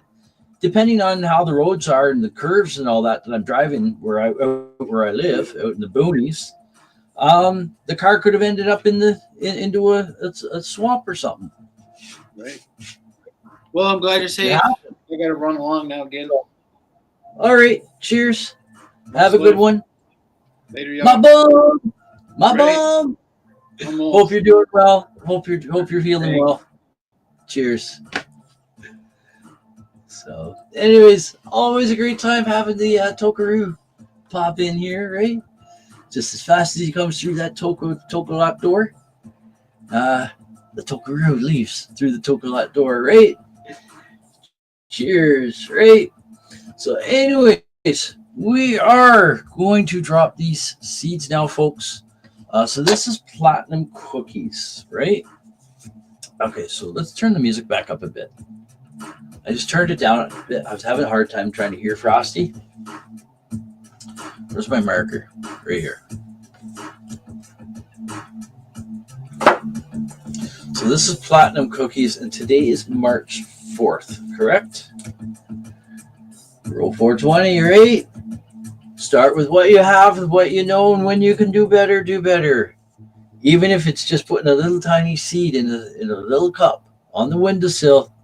depending on how the roads are and the curves and all that I'm driving where I live, out in the boonies, the car could have ended up into a swamp or something. Right. Well, I'm glad you're safe. Yeah. I got to run along now again. All right. Cheers. Have a good one. Later, y'all. My bum. Hope you're doing well. Hope you're healing well. Cheers. So, anyways, always a great time having the Tokaroo pop in here, right? Just as fast as he comes through that Tokalot door, the Tokaroo leaves through the Tokalot door, right? Cheers, right? So, anyways, we are going to drop these seeds now, folks. So this is platinum cookies, right? Okay, so let's turn the music back up a bit. I just turned it down a bit. I was having a hard time trying to hear Frosty. Where's my marker? Right here. So this is Platinum Cookies, and today is March 4th, correct? Grow420, right? Start with what you have, with what you know, and when you can do better, do better. Even if it's just putting a little tiny seed in a little cup on the windowsill.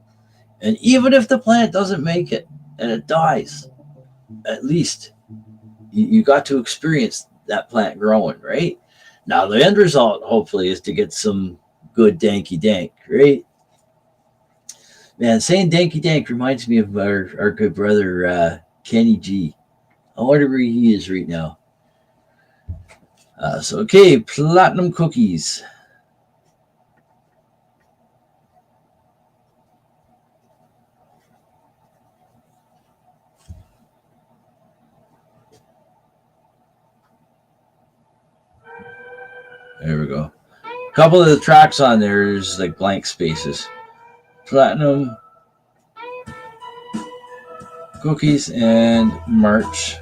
And even if the plant doesn't make it and it dies, at least you got to experience that plant growing, right? Now, the end result, hopefully, is to get some good danky dank, right? Man, saying danky dank reminds me of our good brother, Kenny G. I wonder where he is right now. Okay, platinum cookies. There we go. A couple of the tracks on there is like blank spaces. Platinum Cookies and March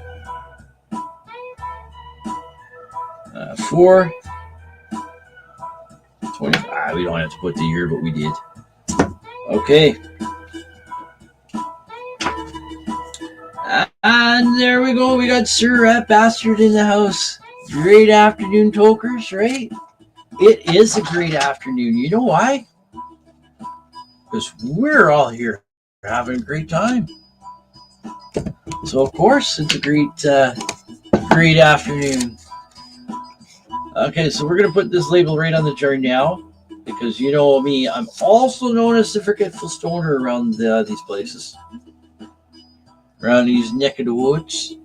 4 25. We don't have to put the year, but we did. Okay. And there we go. We got Sir Rat Bastard in the house. Great afternoon, tokers, right? It is a great afternoon. You know why? because we're all here having a great time. So of course it's a great afternoon. Okay, so we're gonna put this label right on the jar now, because you know me, I'm also known as the forgetful stoner around these places, around these neck of the woods,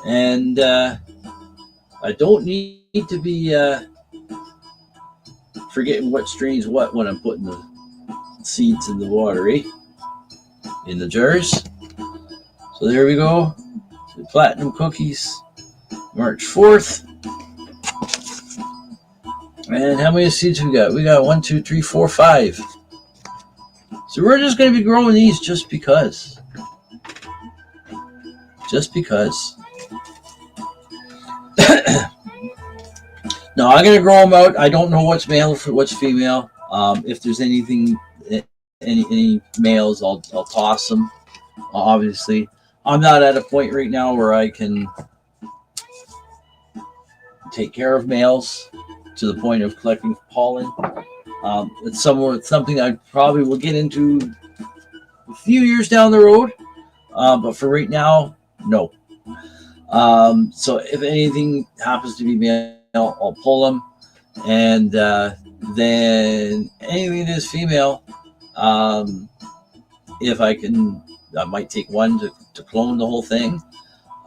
and I don't need to be forgetting what strains what when I'm putting the seeds in the water, in the jars. So there we go. The platinum cookies, March 4th. And how many seeds we got? We got 1, 2, 3, 4, 5. So we're just going to be growing these just because. Just because. No, I'm going to grow them out. I don't know what's male or what's female. If there's anything, any males, I'll toss them. Obviously, I'm not at a point right now where I can take care of males to the point of collecting pollen. It's something I probably will get into a few years down the road, but for right now, no. So if anything happens to be male, I'll pull them, and then anything that is female, if I can, I might take one to clone the whole thing,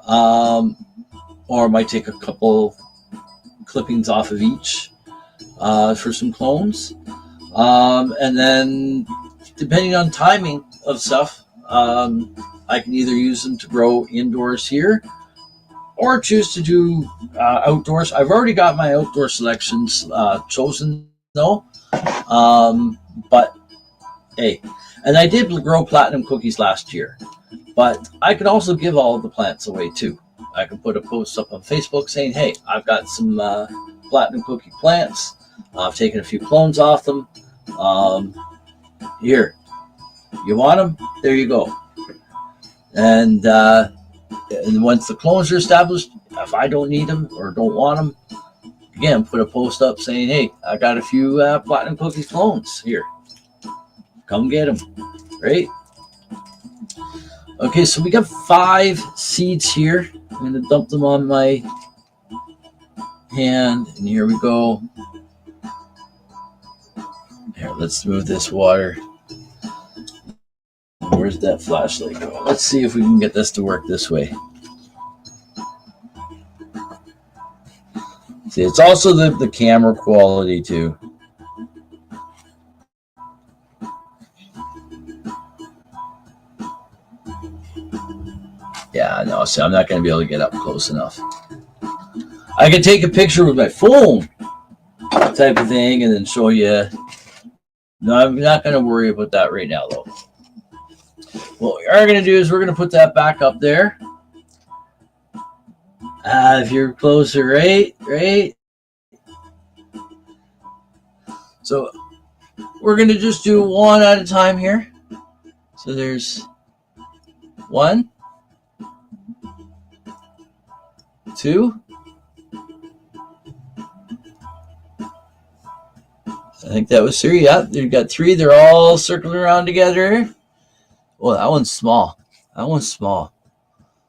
or I might take a couple clippings off of each for some clones, and then depending on timing of stuff, I can either use them to grow indoors here or choose to do outdoors. I've already got my outdoor selections chosen though, but hey, and I did grow platinum cookies last year, but I could also give all of the plants away too. I can put a post up on Facebook saying, hey, I've got some platinum cookie plants. I've taken a few clones off them. Here, you want them? There you go. And once the clones are established, if I don't need them or don't want them, again, put a post up saying, hey, I got a few platinum cookie clones here. Come get them, right? Okay, so we got 5 seeds here. I'm going to dump them on my hand, and here we go. Here, let's move this water. Where's that flashlight go? Let's see if we can get this to work this way. See, it's also the camera quality too. Yeah, no, see, I'm not going to be able to get up close enough. I can take a picture with my phone type of thing and then show you. No, I'm not going to worry about that right now, though. What we are going to do is we're going to put that back up there. If you're closer, right? So we're going to just do one at a time here. So there's 1, 2. I think that was 3. Yeah, you've got 3. They're all circling around together. Oh, that one's small. That one's small.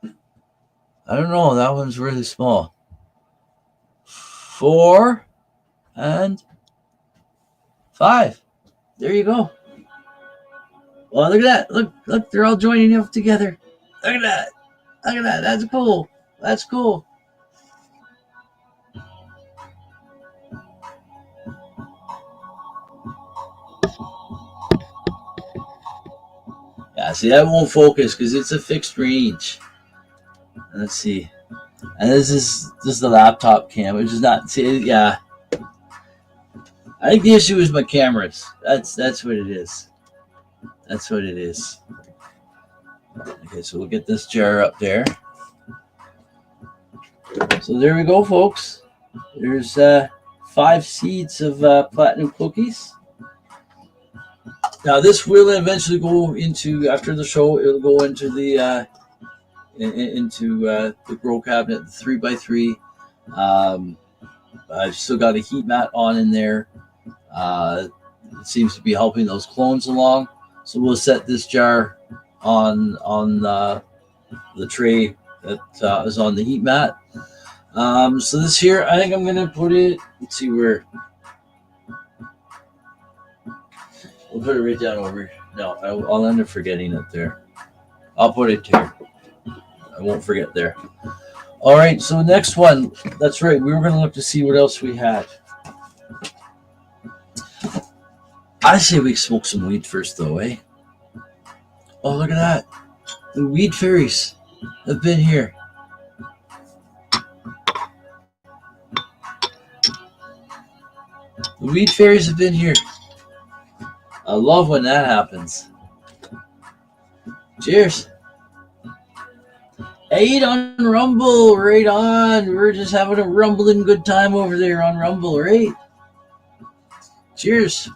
I don't know. That one's really small. 4 and 5. There you go. Well, look at that. Look, they're all joining up together. Look at that. Look at that. That's cool. That's cool. Yeah, see, that won't focus because it's a fixed range. Let's see. And this is the laptop cam, which is not. See, yeah. I think the issue is my cameras. That's what it is. That's what it is. Okay, so we'll get this jar up there. So there we go, folks. There's 5 seeds of platinum cookies. Now this will eventually go into, after the show, it'll go into the grow cabinet, the 3x3. I've still got a heat mat on in there. it seems to be helping those clones along. So we'll set this jar on the tray that is on the heat mat. So this here, I think I'm gonna put it. Let's see where. We'll put it right down over. No, I'll end up forgetting it there. I'll put it here. I won't forget there. All right, so next one. That's right. We were going to look to see what else we had. I say we smoke some weed first, though, eh? Oh, look at that. The weed fairies have been here. The weed fairies have been here. I love when that happens. Cheers. 8 on Rumble, right on. We're just having a rumbling good time over there on Rumble, right? Cheers.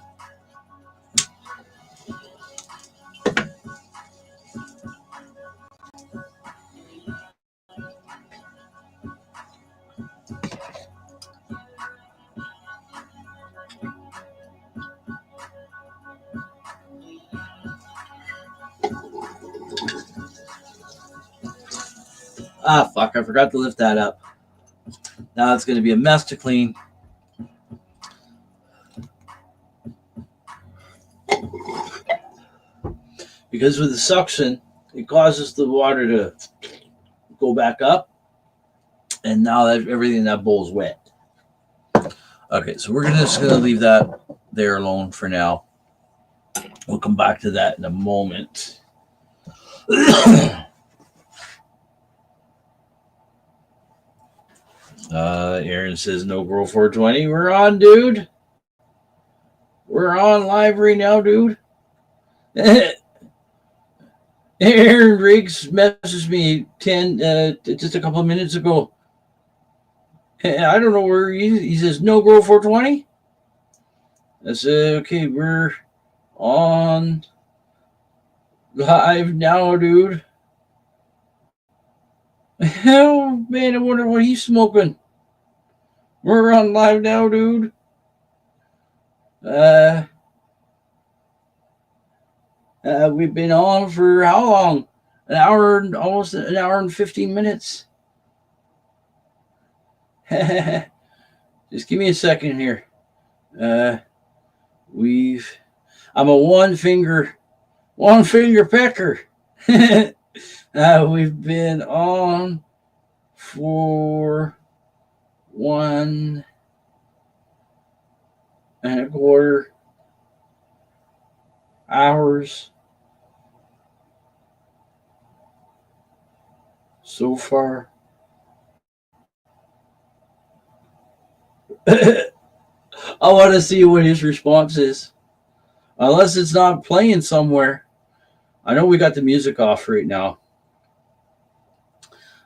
Ah, fuck, I forgot to lift that up. Now it's going to be a mess to clean. Because with the suction, it causes the water to go back up. And now that everything in that bowl is wet. Okay, so we're just going to leave that there alone for now. We'll come back to that in a moment. Aaron says no Grow420. We're on, dude. We're on live right now, dude. Aaron Riggs messaged me just a couple of minutes ago. I don't know where he says no Grow420. I said, okay, we're on live now, dude. Oh man, I wonder what he's smoking. We're on live now, dude. We've been on for how long? Almost an hour and 15 minutes. Just give me a second here. I'm a one finger pecker. We've been on for 1.25 hours so far. I want to see what his response is. Unless it's not playing somewhere. I know we got the music off right now.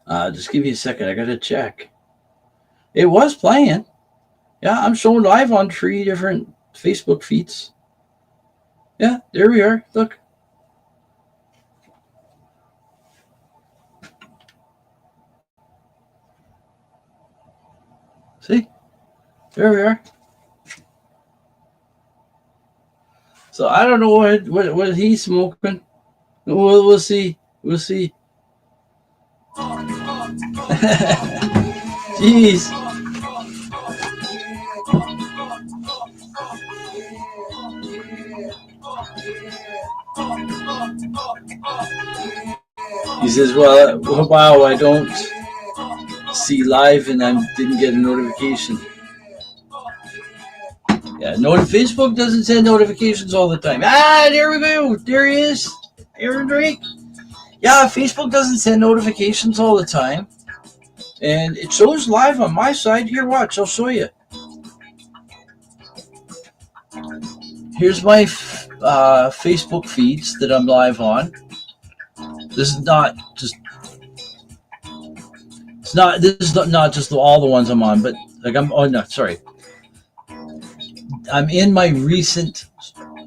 Just give me a second. I got to check. It was playing. Yeah, I'm showing live on 3 different Facebook feeds. Yeah, there we are. Look. See? There we are. So I don't know what he's smoking. We'll see. We'll see. Jeez. He says, well, wow, I don't see live and I didn't get a notification. Yeah, Facebook doesn't send notifications all the time. Ah, there we go. There he is. Aaron Drake. Yeah, Facebook doesn't send notifications all the time. And it shows live on my side. Here, watch. I'll show you. Here's my Facebook feeds that I'm live on. This is not just... This is not just all the ones I'm on, but like I'm in my recent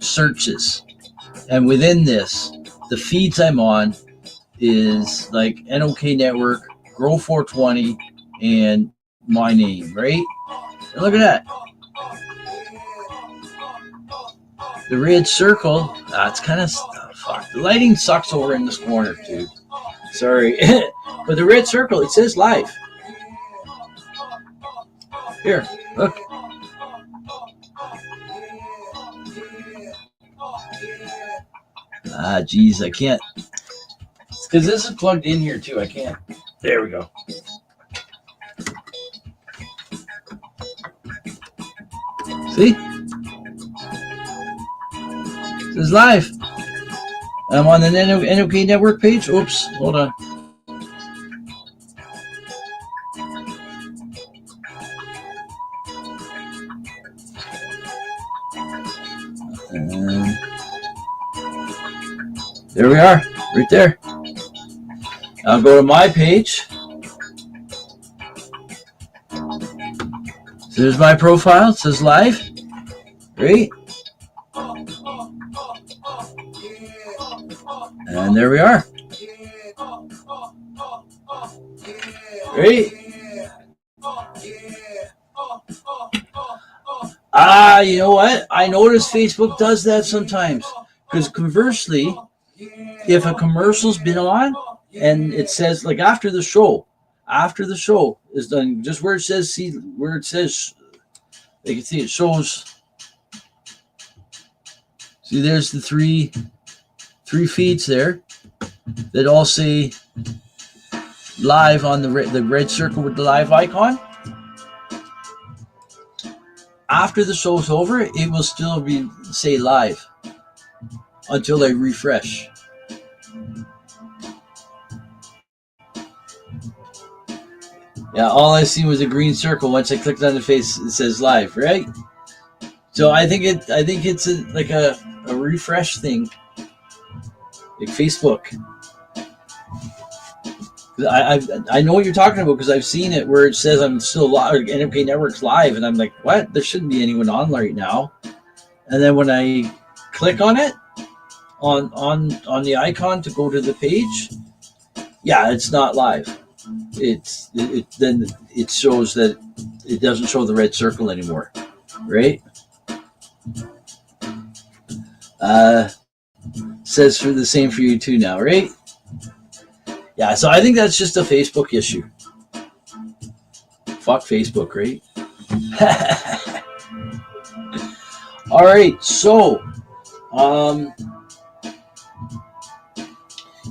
searches, and within this, the feeds I'm on is like NOK Network, Grow420, and my name, right? And look at that. The red circle, it's kind of, fuck. The lighting sucks over in this corner, dude. Sorry. But the red circle, it says live. Here, look. Geez, I can't. Because this is plugged in here, too. I can't. There we go. See? This is live. I'm on the NOK Network page. Oops, hold on. And there we are, right there. I'll go to my page. So there's my profile. It says live. Great. And there we are. Great. You know what? I notice Facebook does that sometimes. Because conversely, if a commercial's been on and it says, like after the show is done, just where it says, see, where it says, they can see it shows. See, there's the three feeds there that all say live on the red circle with the live icon. After the show's over, it will still say live until I refresh. Yeah, all I see was a green circle. Once I clicked on the face, it says live, right? So I think it's like a refresh thing, like Facebook. I know what you're talking about because I've seen it where it says I'm still live, NOK Network's live, and I'm like, what? There shouldn't be anyone on right now. And then when I click on it, on the icon to go to the page, yeah, it's not live. Then it shows that it doesn't show the red circle anymore, right? Says for the same for you too now, right? Yeah, so I think that's just a Facebook issue. Fuck Facebook, right? All right, so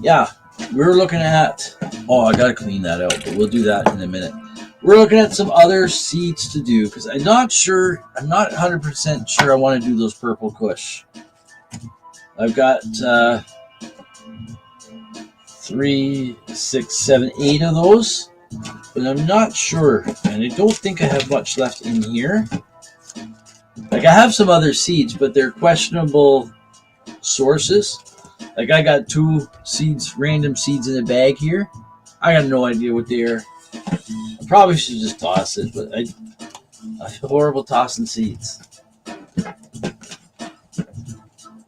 yeah, we're looking at, I gotta clean that out, but we'll do that in a minute. We're looking at some other seeds to do because I'm not 100% sure I want to do those purple kush. I've got 3, 6, 7, 8 of those, but I'm not sure, and I don't think I have much left in here. Like I have some other seeds, but they're questionable sources. Like I got 2 seeds, random seeds in a bag here. I got no idea what they are. I probably should just toss it, but I feel horrible tossing seeds.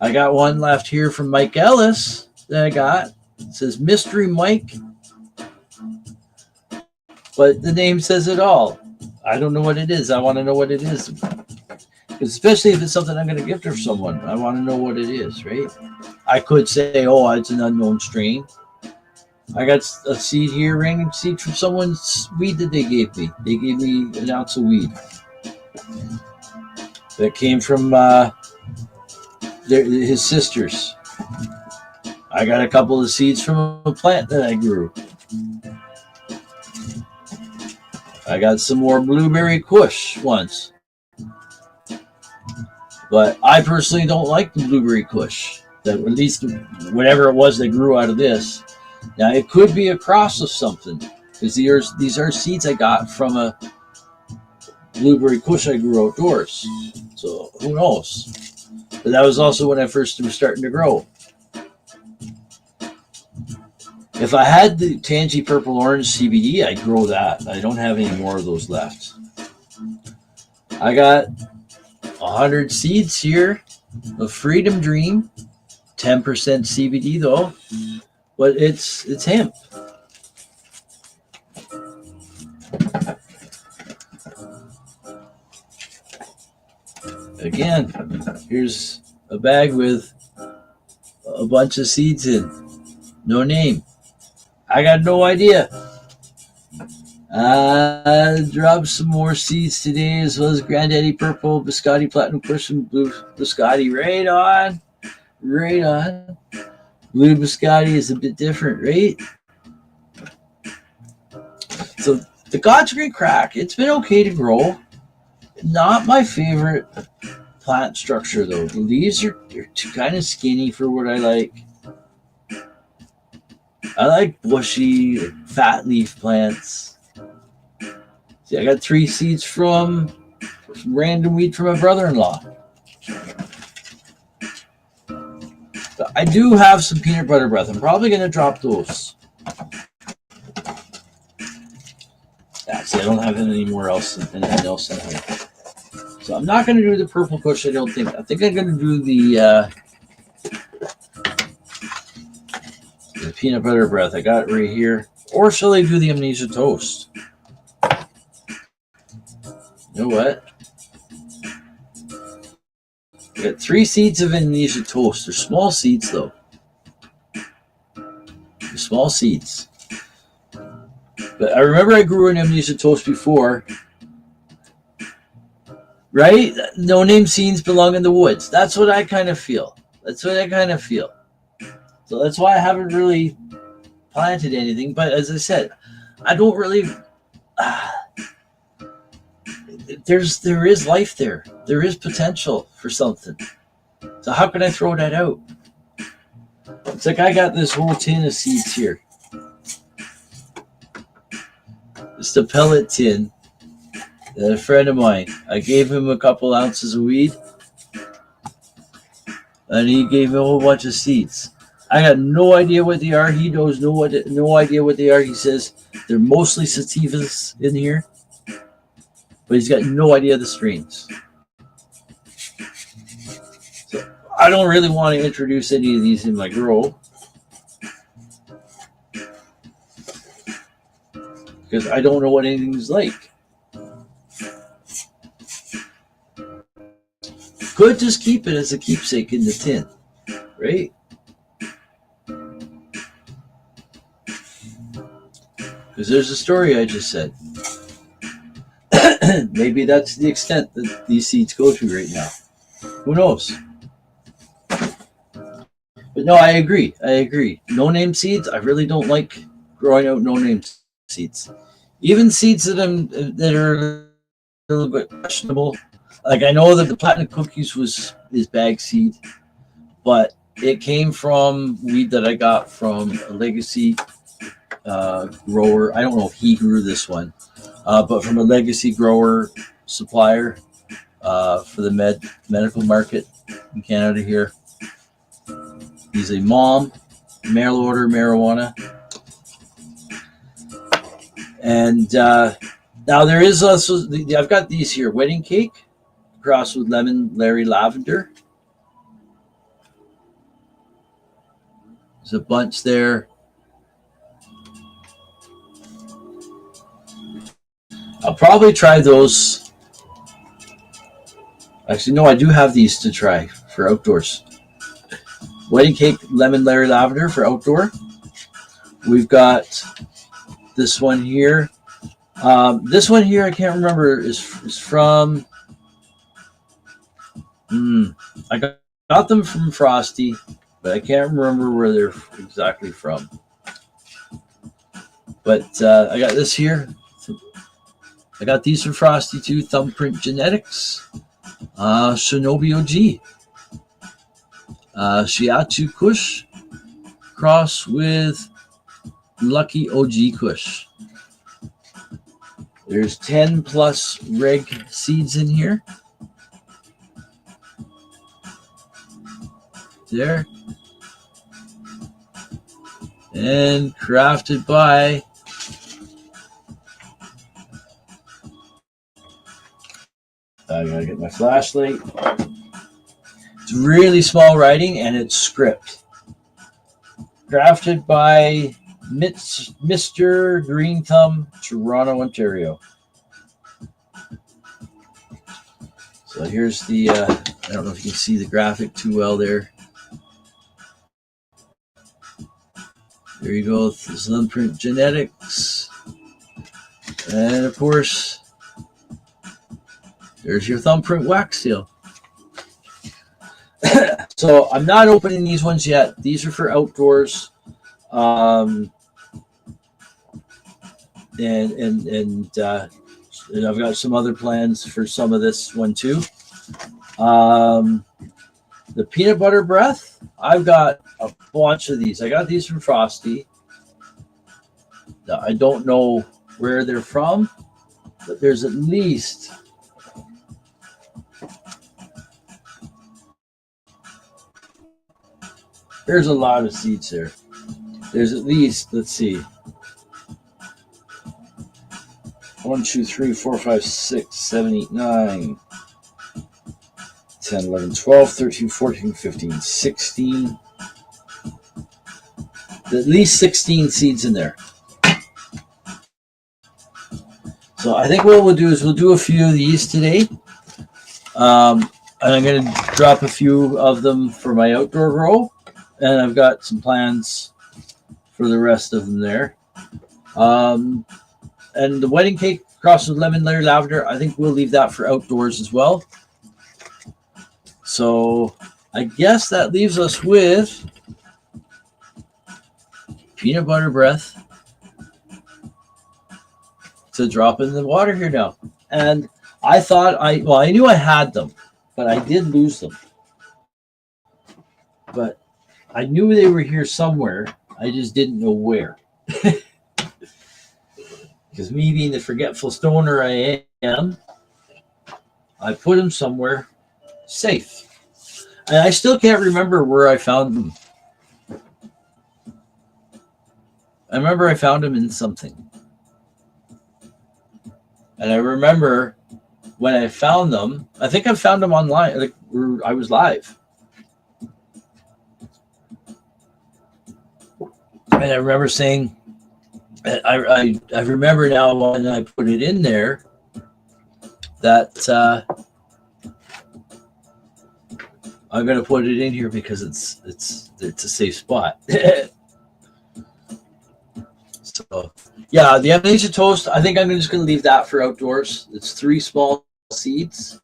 I got one left here from Mike Ellis that I got. It says Mystery Mike, but the name says it all. I don't know what it is. I want to know what it is. Especially if it's something I'm going to gift to someone. I want to know what it is, right? I could say, it's an unknown strain. I got a seed here, random seed from someone's weed that they gave me. They gave me an ounce of weed. That came from his sisters. I got a couple of seeds from a plant that I grew. I got some more blueberry kush once. But I personally don't like the blueberry kush. At least whatever it was that grew out of this. Now it could be a cross of something. Because these are seeds I got from a blueberry kush I grew outdoors. So who knows? But that was also when I first was starting to grow. If I had the Tangy Purple Orange CBD, I'd grow that. I don't have any more of those left. I got 100 seeds here of Freedom Dream, 10% CBD though, but it's hemp. Again, here's a bag with a bunch of seeds in. No name. I got no idea. Dropped some more seeds today, as well as Granddaddy Purple, Biscotti Platinum Kush, and Blue Biscotti. Right on. Right on. Blue Biscotti is a bit different, right? So the God's Green Crack, it's been okay to grow. Not my favorite plant structure, though. The leaves are kind of skinny for what I like. I like bushy, fat leaf plants. See, I got 3 seeds from some random weed from my brother-in-law. But I do have some peanut butter breath. I'm probably going to drop those. See, I don't have anything else in here. So I'm not going to do the purple kush, I don't think. I think I'm going to do the peanut butter breath. I got it right here. Or shall I do the amnesia toast? You know what? I got 3 seeds of amnesia toast. They're small seeds, though. They're small seeds. But I remember I grew an amnesia toast before. Right? No name seeds belong in the woods. That's what I kind of feel. So that's why I haven't really planted anything. But as I said, I don't really... there is life there. There is potential for something. So how can I throw that out? It's like I got this whole tin of seeds here. It's the pellet tin that a friend of mine, I gave him a couple ounces of weed, and he gave me a whole bunch of seeds. I got no idea what they are. He knows no idea what they are. He says they're mostly sativas in here, but he's got no idea the strains. So I don't really want to introduce any of these in my grow, because I don't know what anything's like. Could just keep it as a keepsake in the tin, right? Because there's a story I just said. Maybe that's the extent that these seeds go to right now. Who knows? But no, I agree. No-name seeds, I really don't like growing out no-name seeds. Even seeds that are a little bit questionable. Like, I know that the platinum cookies is bag seed, but it came from weed that I got from a legacy grower. I don't know if he grew this one, but from a legacy grower supplier for the medical market in Canada here. He's a mom, mail order marijuana. And now there is also, I've got these here, wedding cake. Crossed with Banana Larry Lavender. There's a bunch there. I'll probably try those. Actually, no, I do have these to try for outdoors. Wedding cake, lemon Larry Lavender for outdoor. We've got this one here. This one here, I can't remember, is from... I got them from Frosty, but I can't remember where they're exactly from. But I got this here. I got these from Frosty too. Thumbprint Genetics, Shinobi OG, Shiatsu Kush, cross with Lucky OG Kush. There's 10 plus reg seeds in here. There. And crafted by I gotta get my flashlight. It's really small writing and it's script. Crafted by Mr. Green Thumb, Toronto, Ontario. So here's the I don't know if you can see the graphic too well there. There you go, thumbprint genetics. And of course, there's your thumbprint wax seal. So I'm not opening these ones yet. These are for outdoors. And I've got some other plans for some of this one too. The peanut butter breath, I've got a bunch of these. I got these from Frosty. I don't know where they're from, but there's at least there's a lot of seeds there. There's at least, let's see, 1, 2, 3, 4, 5, 6, 7, 8, 9, 10, 11, 12, 13, 14, 15, 16. At least 16 seeds in there. So I think what we'll do is we'll do a few of these today. And I'm going to drop a few of them for my outdoor grow. And I've got some plans for the rest of them there. And the wedding cake crossed with Banana Larry Lavender, I think we'll leave that for outdoors as well. So I guess that leaves us with peanut butter breath to drop in the water here now. And I thought I knew I had them, but I did lose them. But I knew they were here somewhere. I just didn't know where. Because me being the forgetful stoner I am, I put them somewhere safe. And I still can't remember where I found them. I remember I found them in something. And I remember when I found them, I think I found them online. Like I was live. And I remember saying, I remember now when I put it in there that I'm going to put it in here because it's a safe spot. So yeah, the amnesia toast, I think I'm just going to leave that for outdoors. It's 3 small seeds.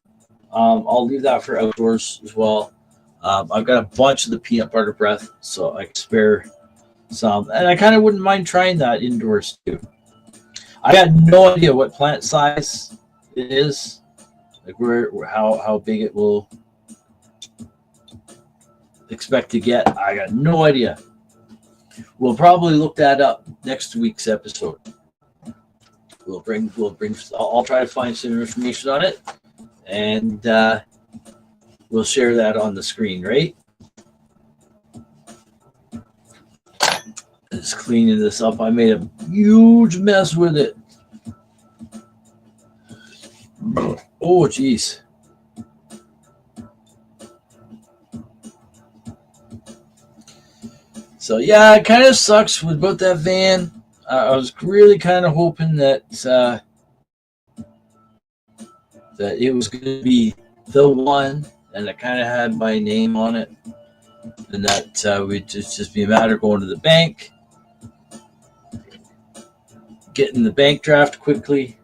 I'll leave that for outdoors as well. I've got a bunch of the peanut butter breath, so I can spare some, and I kind of wouldn't mind trying that indoors too. I got no idea what plant size it is, like how big it will expect to get. I got no idea. We'll probably look that up next week's episode. I'll try to find some information on it, and we'll share that on the screen, right? Just cleaning this up. I made a huge mess with it. Oh, geez. So yeah, it kind of sucks with about that van. I was really kind of hoping that it was going to be the one, and it kind of had my name on it, and that we'd just be a matter of going to the bank, getting the bank draft quickly,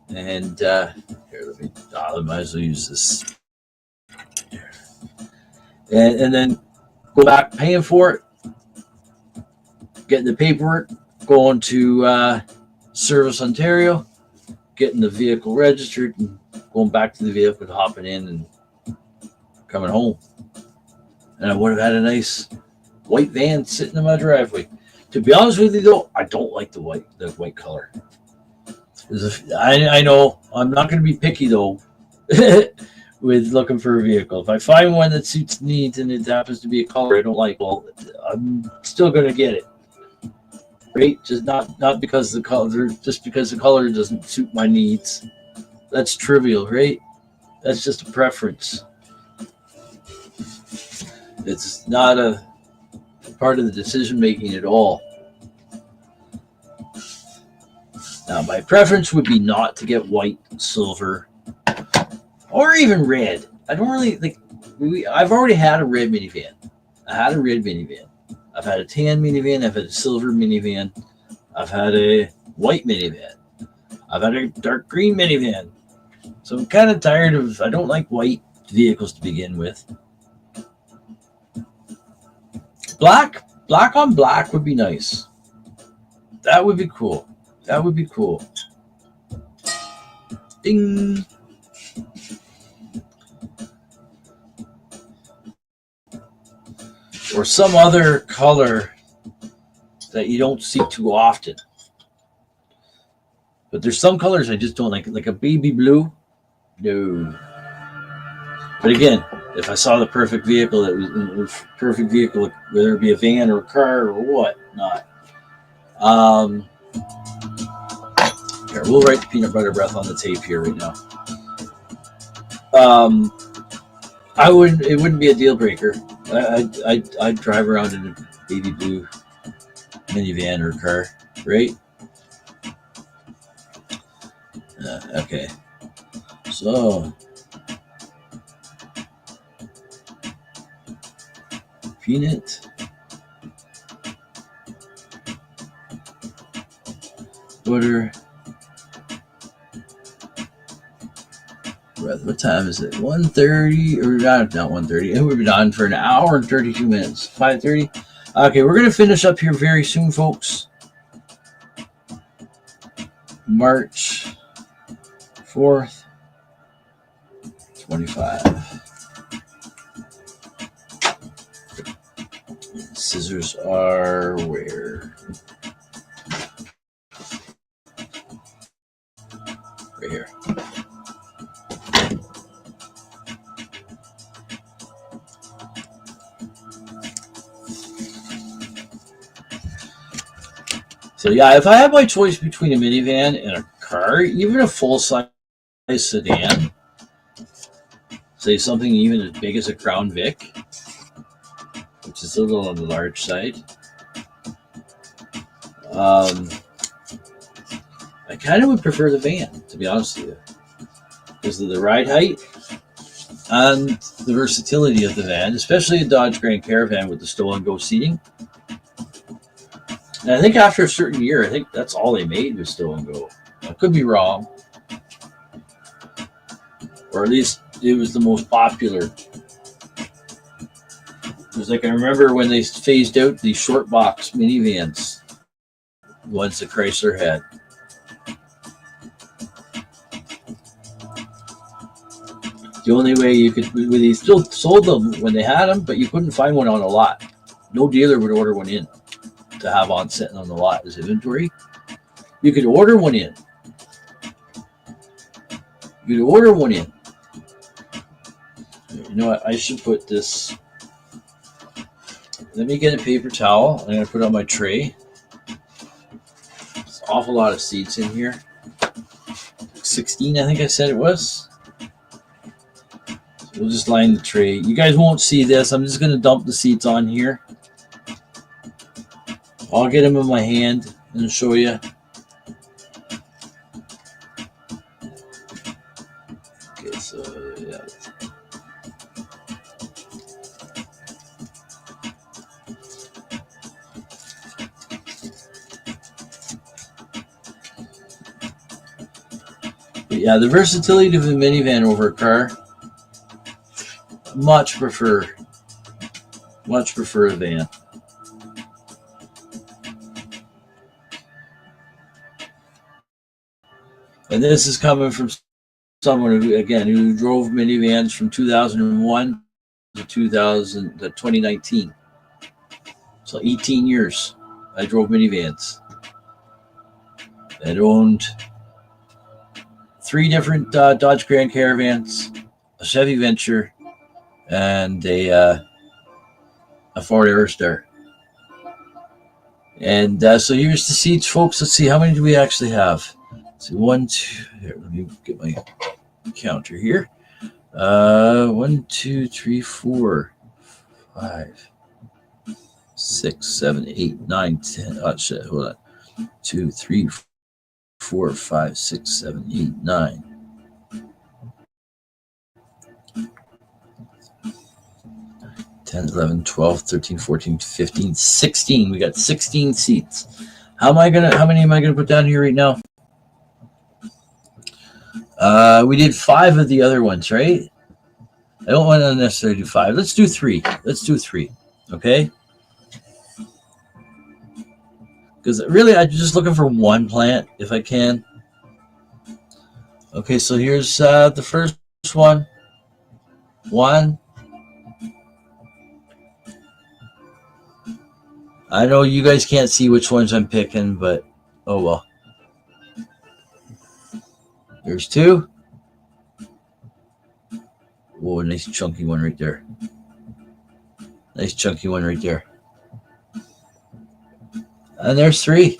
and here, I might as well use this, and then go back paying for it, getting the paperwork, going to Service Ontario, getting the vehicle registered, and going back to the vehicle, hopping in and coming home. And I would have had a nice white van sitting in my driveway. To be honest with you, though, I don't like the white color. I know I'm not going to be picky, though, with looking for a vehicle. If I find one that suits needs and it happens to be a color I don't like, well, I'm still going to get it. Right? Just not because the color, just because the color doesn't suit my needs. That's trivial, right? That's just a preference. It's not a part of the decision making at all. Now, my preference would be not to get white, silver, or even red. I don't really like. I've already had a red minivan. I had a red minivan. I've had a tan minivan. I've had a silver minivan. I've had a white minivan. I've had a dark green minivan. So I'm kind of tired of. I don't like white vehicles to begin with. Black on black would be nice. That would be cool. That would be cool. Ding. Or some other color that you don't see too often. But there's some colors I just don't like a baby blue. No. But again, if I saw the perfect vehicle, that was perfect vehicle, whether it be a van or a car or what not. Here, we'll write the peanut butter breath on the tape here right now. It wouldn't be a deal breaker. I'd drive around in a baby blue minivan or car, right? Okay. So, peanut butter breath. What time is it? 1:30 or not 1:30. It would be on for an hour and 32 minutes. 5:30. Okay, we're gonna finish up here very soon, folks. March 4th, 25. Scissors are where? Right here. So yeah, if I had my choice between a minivan and a car, even a full-size sedan, say something even as big as a Crown Vic, which is a little on the large side, I kind of would prefer the van, to be honest with you, because of the ride height and the versatility of the van, especially a Dodge Grand Caravan with the stow-and-go seating. And I think after a certain year, I think that's all they made was stow-and-go. I could be wrong. Or at least it was the most popular. It was like, I remember when they phased out these short box minivans, the ones that Chrysler had. The only way you could, they still sold them when they had them, but you couldn't find one on a lot. No dealer would order one in to have on sitting on the lot as inventory. You could order one in. You could order one in. You know what? I should put this. Let me get a paper towel. I'm going to put it on my tray. There's an awful lot of seeds in here. 16, I think I said it was. So we'll just line the tray. You guys won't see this. I'm just going to dump the seeds on here. I'll get them in my hand and show you. Okay, so yeah. But yeah, the versatility of a minivan over a car, much prefer a van. And this is coming from someone who drove minivans from 2001 to 2019. So 18 years I drove minivans. I owned 3 different Dodge Grand Caravans, a Chevy Venture, and a Ford Aerostar. And so here's the seats, folks. Let's see, how many do we actually have? So 1, 2. Here, let me get my counter here. 1, 2, 3, 4, 5, 6, 7, 8, 9, 10. Oh shit! Hold on. 2, 3, 4, 5, 6, 7, 8, 9. 10, 11, 12, 13, 14, 15, 16. We got 16 seats. How many am I gonna put down here right now? We did 5 of the other ones, right? I don't want to necessarily do 5. Let's do 3. Okay? Because really, I'm just looking for one plant if I can. Okay, so here's the first one. 1. I know you guys can't see which ones I'm picking, but oh well. There's 2. Whoa, nice chunky one right there. Nice chunky one right there. And there's 3.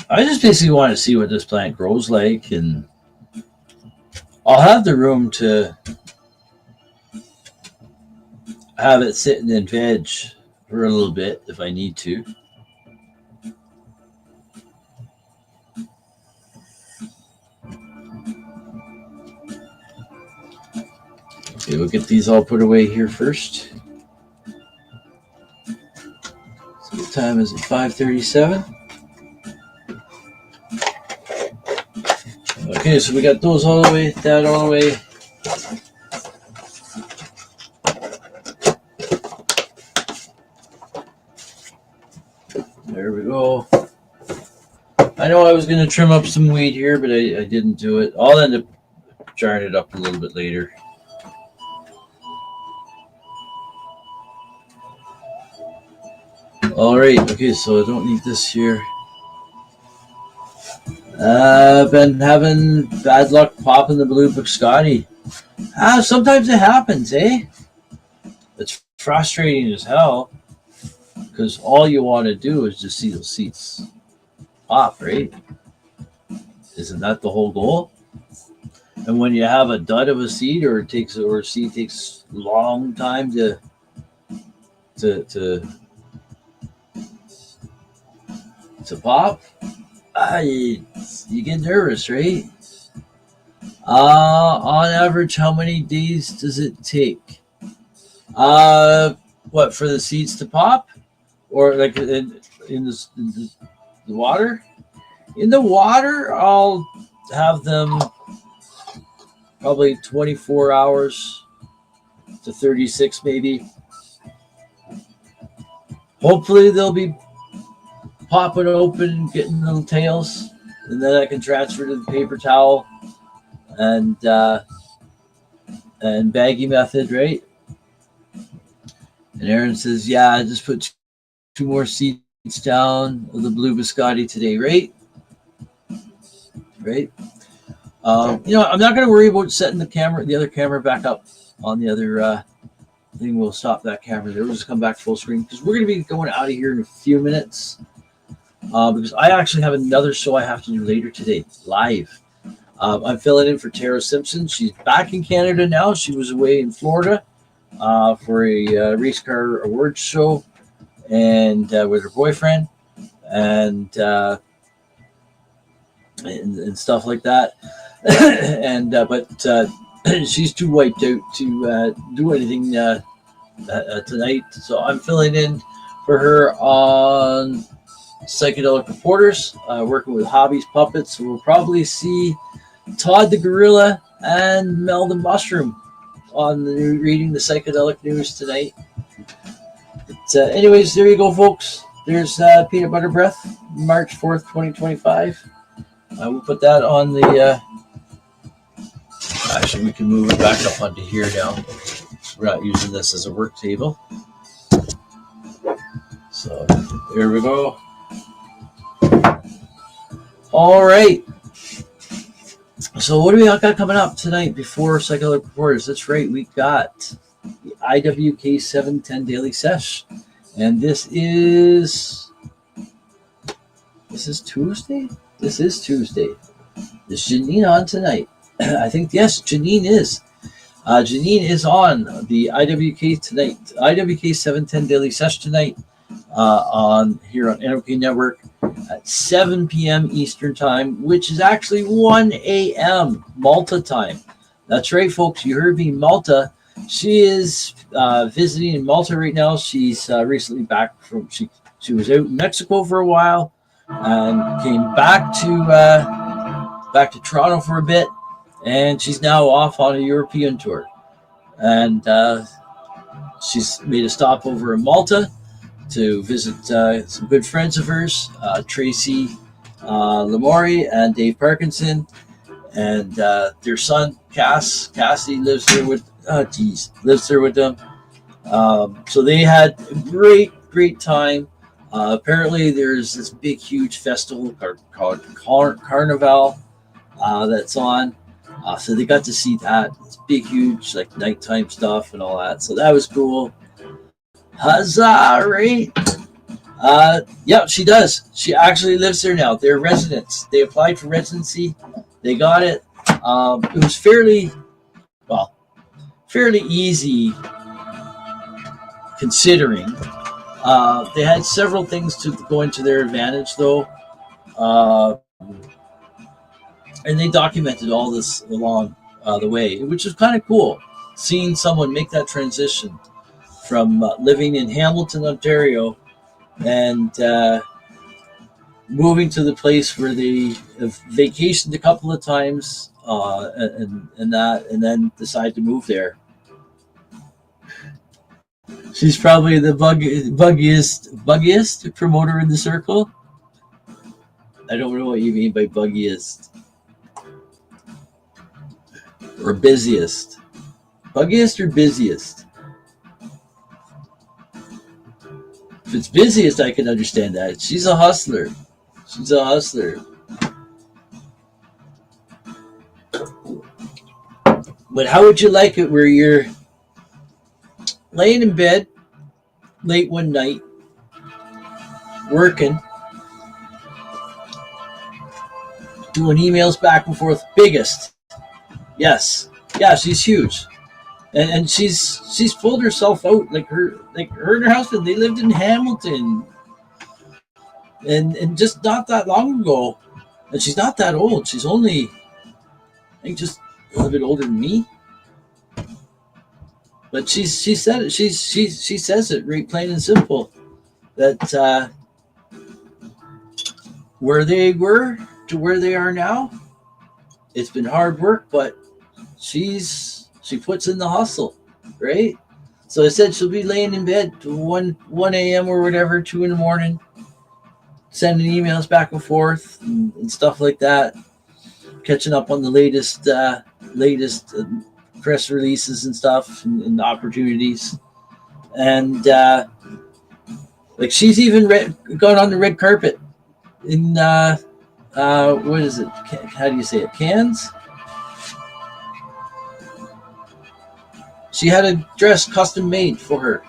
I just basically want to see what this plant grows like, and I'll have the room to have it sitting in veg for a little bit if I need to. Okay, we'll get these all put away here first. So what time is it? 5:37. Okay, so we got those all the way, that all the way. There we go. I know I was going to trim up some weed here, but I didn't do it. I'll end up jarring it up a little bit later. All right, okay, so I don't need this here. Been having bad luck popping the blue biscotti. Sometimes it happens, eh? It's frustrating as hell because all you want to do is just see those seeds pop, right? Isn't that the whole goal? And when you have a dud of a seed, or a seed takes a long time to pop, you get nervous, right? On average, how many days does it take? What, for the seeds to pop, or like in the water? In the water, I'll have them probably 24 hours to 36, maybe. Hopefully, they'll be popping open, getting little tails, and then I can transfer to the paper towel and baggy method, right? And Aaron says, yeah, I just put 2 more seeds down of the blue biscotti today, right? Right. I'm not going to worry about setting the other camera back up on the other thing. We'll stop that camera there. We'll just come back full screen because we're going to be going out of here in a few minutes. Because I actually have another show I have to do later today, live. I'm filling in for Tara Simpson. She's back in Canada now. She was away in Florida for a race car awards show, and with her boyfriend, and stuff like that. But she's too wiped out to do anything tonight. So I'm filling in for her on Psychedelic Reporters, working with Hobbies Puppets. So we'll probably see Todd the Gorilla and Mel the Mushroom on reading the Psychedelic News tonight. But, anyways, there you go, folks. There's Peanut Butter Breath, March 4th, 2025. We'll put that on the... actually, we can move it back up onto here now. We're not using this as a work table. So, there we go. All right. So what do we got coming up tonight before Psychedelic Reporters? That's right. We got the IWK 710 Daily Sesh. And this is Tuesday? This is Tuesday. Is Janine on tonight? I think, yes, Janine is. Janine is on the IWK tonight. IWK 710 Daily Sesh tonight. On here on NOK Network. at 7 p.m. Eastern Time, which is actually 1 a.m. Malta time. That's right, folks. You heard me, Malta. She is visiting in Malta right now. She's recently back from she was out in Mexico for a while and came back to Toronto for a bit, and she's now off on a European tour. And she's made a stop over in Malta to visit some good friends of hers, Tracy Lamori and Dave Parkinson, and their son Cassie lives there with them. So they had a great time. Apparently, there's this big, huge festival called Carnival that's on. So they got to see that. It's big, huge, like nighttime stuff and all that. So that was cool. Huzzah, right? Yeah, she does. She actually lives there now. They're residents. They applied for residency. They got it. It was fairly easy considering. They had several things to go into their advantage, though. And they documented all this along the way, which is kind of cool. Seeing someone make that transition from living in Hamilton, Ontario, and moving to the place where they have vacationed a couple of times and then decide to move there. She's probably the buggiest promoter in the circle. I don't know what you mean by buggiest. Or busiest. Buggiest or busiest? If it's busiest, I can understand that. She's a hustler. But how would you like it where you're laying in bed late one night, working, doing emails back and forth? Biggest. Yes. Yeah, she's huge. And she's pulled herself out, like her and her husband, they lived in Hamilton. And just not that long ago. And she's not that old. She's only, I think, just a little bit older than me. But she said it. She says it right plain and simple, that where they were to where they are now, it's been hard work, but she puts in the hustle, right? So I said she'll be laying in bed to 1 a.m. or whatever, 2 in the morning, sending emails back and forth and stuff like that, catching up on the latest press releases and stuff and opportunities. And like she's even gone on the red carpet in what is it? How do you say it? Cannes? She had a dress custom made for her.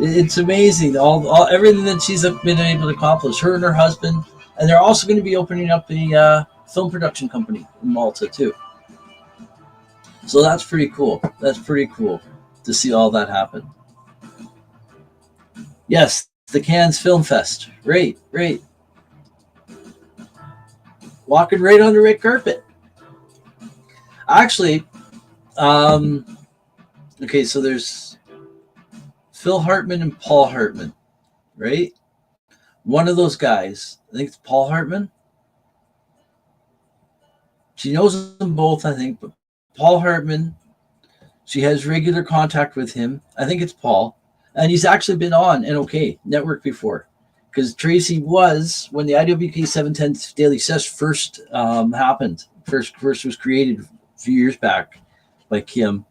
It's amazing, all everything that she's been able to accomplish. Her and her husband, and they're also going to be opening up a film production company in Malta too. So that's pretty cool. That's pretty cool to see all that happen. Yes, the Cannes Film Fest. Right. Walking right on the red carpet. Actually, okay, so there's Phil Hartman and Paul Hartman, right? One of those guys, I think it's Paul Hartman. She knows them both, I think, but Paul Hartman, she has regular contact with him. I think it's Paul. And he's actually been on NOK Network before. Because Tracy was, when the IWK 710 Daily Sesh first happened, first was created a few years back by Kim,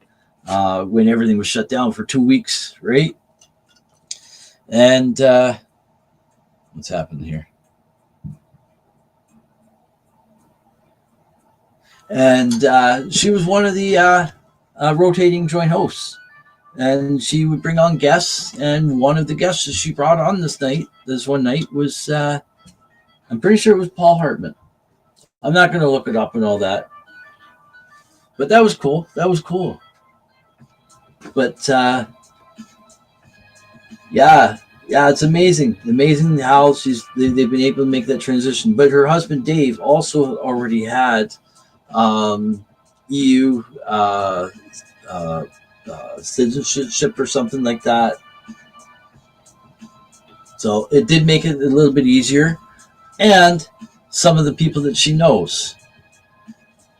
when everything was shut down for 2 weeks, right? And what's happening here? And she was one of the rotating joint hosts. And she would bring on guests. And one of the guests that she brought on this one night was, I'm pretty sure it was Paul Hartman. I'm not going to look it up and all that. But that was cool. But, yeah, Yeah, it's amazing how they've been able to make that transition. But her husband Dave also already had EU citizenship or something like that. So it did make it a little bit easier. And some of the people that she knows,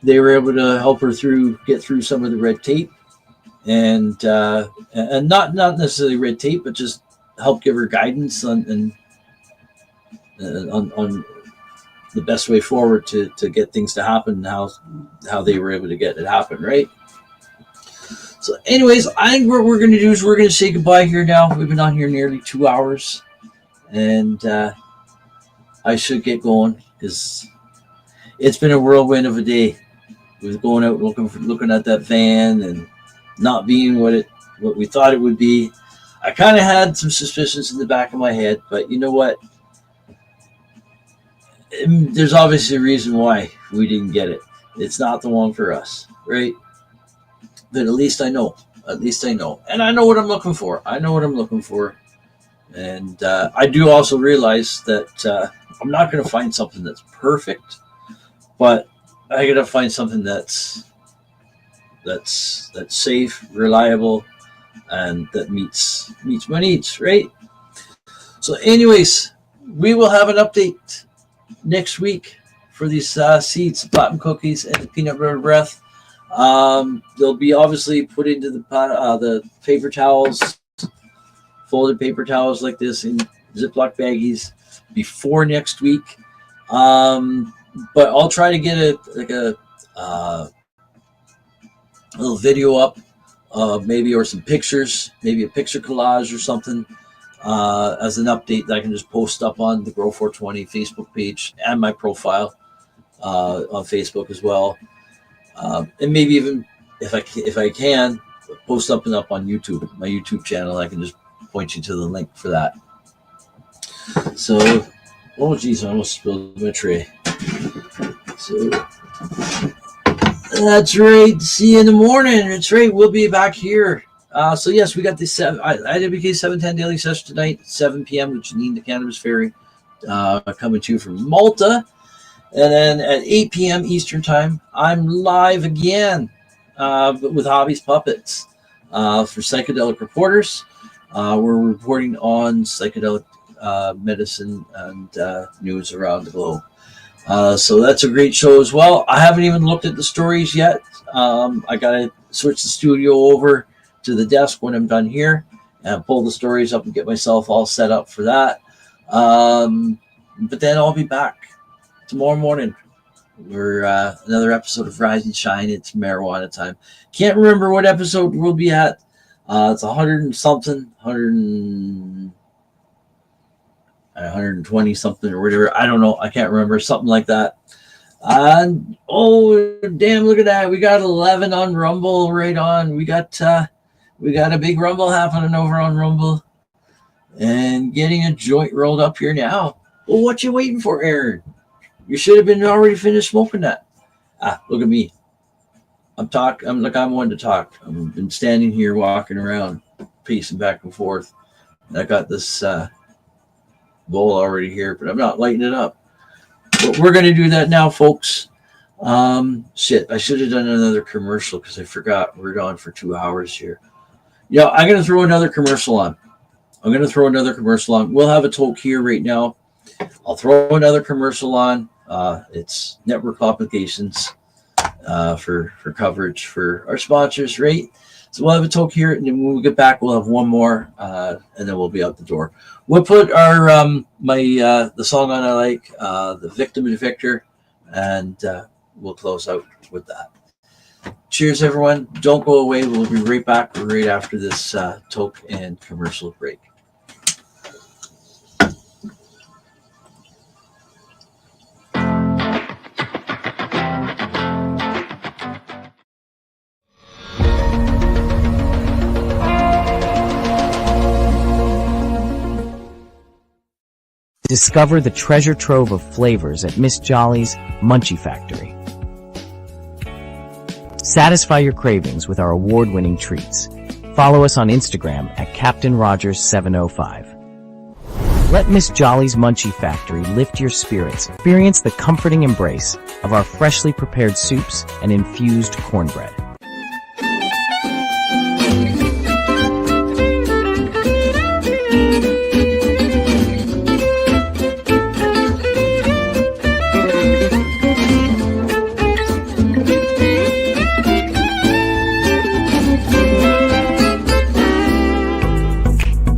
they were able to help her get through some of the red tape, and not necessarily red tape, but just help give her guidance on the best way forward to get things to happen, and how they were able to get it happen, right? So anyways, I think what we're going to do is we're going to say goodbye here now. We've been on here nearly 2 hours, and I should get going because it's been a whirlwind of a day. We was going out looking at that van and not being what we thought it would be. I kind of had some suspicions in the back of my head, but you know what? There's obviously a reason why we didn't get it. It's not the one for us, right? But at least I know. And I know what I'm looking for. And I do also realize that I'm not going to find something that's perfect, but I got to find something that's safe, reliable, and that meets my needs, right? So anyways, we will have an update next week for these seeds, platinum cookies, and the peanut butter breath. They'll be obviously put into the paper towels, folded paper towels like this in Ziploc baggies before next week. But I'll try to get a little video up, maybe, or some pictures, maybe a picture collage or something, as an update that I can just post up on the Grow420 Facebook page and my profile on Facebook as well, and maybe even if I can post up on YouTube, my YouTube channel. I can just point you to the link for that. So, oh geez, I almost spilled my tray. So that's right. See you in the morning. That's right. We'll be back here. So yes, we got the IWK 710 daily session tonight at 7 p.m. with Janine the Cannabis Fairy, coming to you from Malta. And then at 8 p.m. Eastern time, I'm live again, but with Hobbies Puppets, for Psychedelic Reporters. We're reporting on psychedelic medicine and news around the globe. So that's a great show as well. I haven't even looked at the stories yet. I got to switch the studio over to the desk when I'm done here and pull the stories up and get myself all set up for that. But then I'll be back tomorrow morning. We're another episode of Rise and Shine. It's marijuana time. Can't remember what episode we'll be at. It's 100 and something, 120 something or whatever. I don't know. I can't remember. Something like that. And oh damn! Look at that. We got 11 on Rumble. Right on. We got a big Rumble happening over on Rumble, and getting a joint rolled up here now. Well, what you waiting for, Aaron? You should have been already finished smoking that. Look at me. I'm one to talk. I've been standing here, walking around, pacing back and forth. And I got this bowl already here, but I'm not lighting it up. But we're going to do that now, folks. Shit, I should have done another commercial because I forgot we're on for 2 hours here. Yeah, I'm going to throw another commercial on. We'll have a toke here right now. I'll throw another commercial on. It's network obligations for coverage for our sponsors, right? So we'll have a toke here, and then when we get back, we'll have one more, and then we'll be out the door. We'll put our the song on I like, the Victim and Victor, and we'll close out with that. Cheers, everyone. Don't go away. We'll be right back right after this toke and commercial break. Discover the treasure trove of flavors at Miss Jolly's Munchie Factory. Satisfy your cravings with our award-winning treats. Follow us on Instagram at Captain Rogers 705. Let Miss Jolly's Munchie Factory lift your spirits. Experience the comforting embrace of our freshly prepared soups and infused cornbread.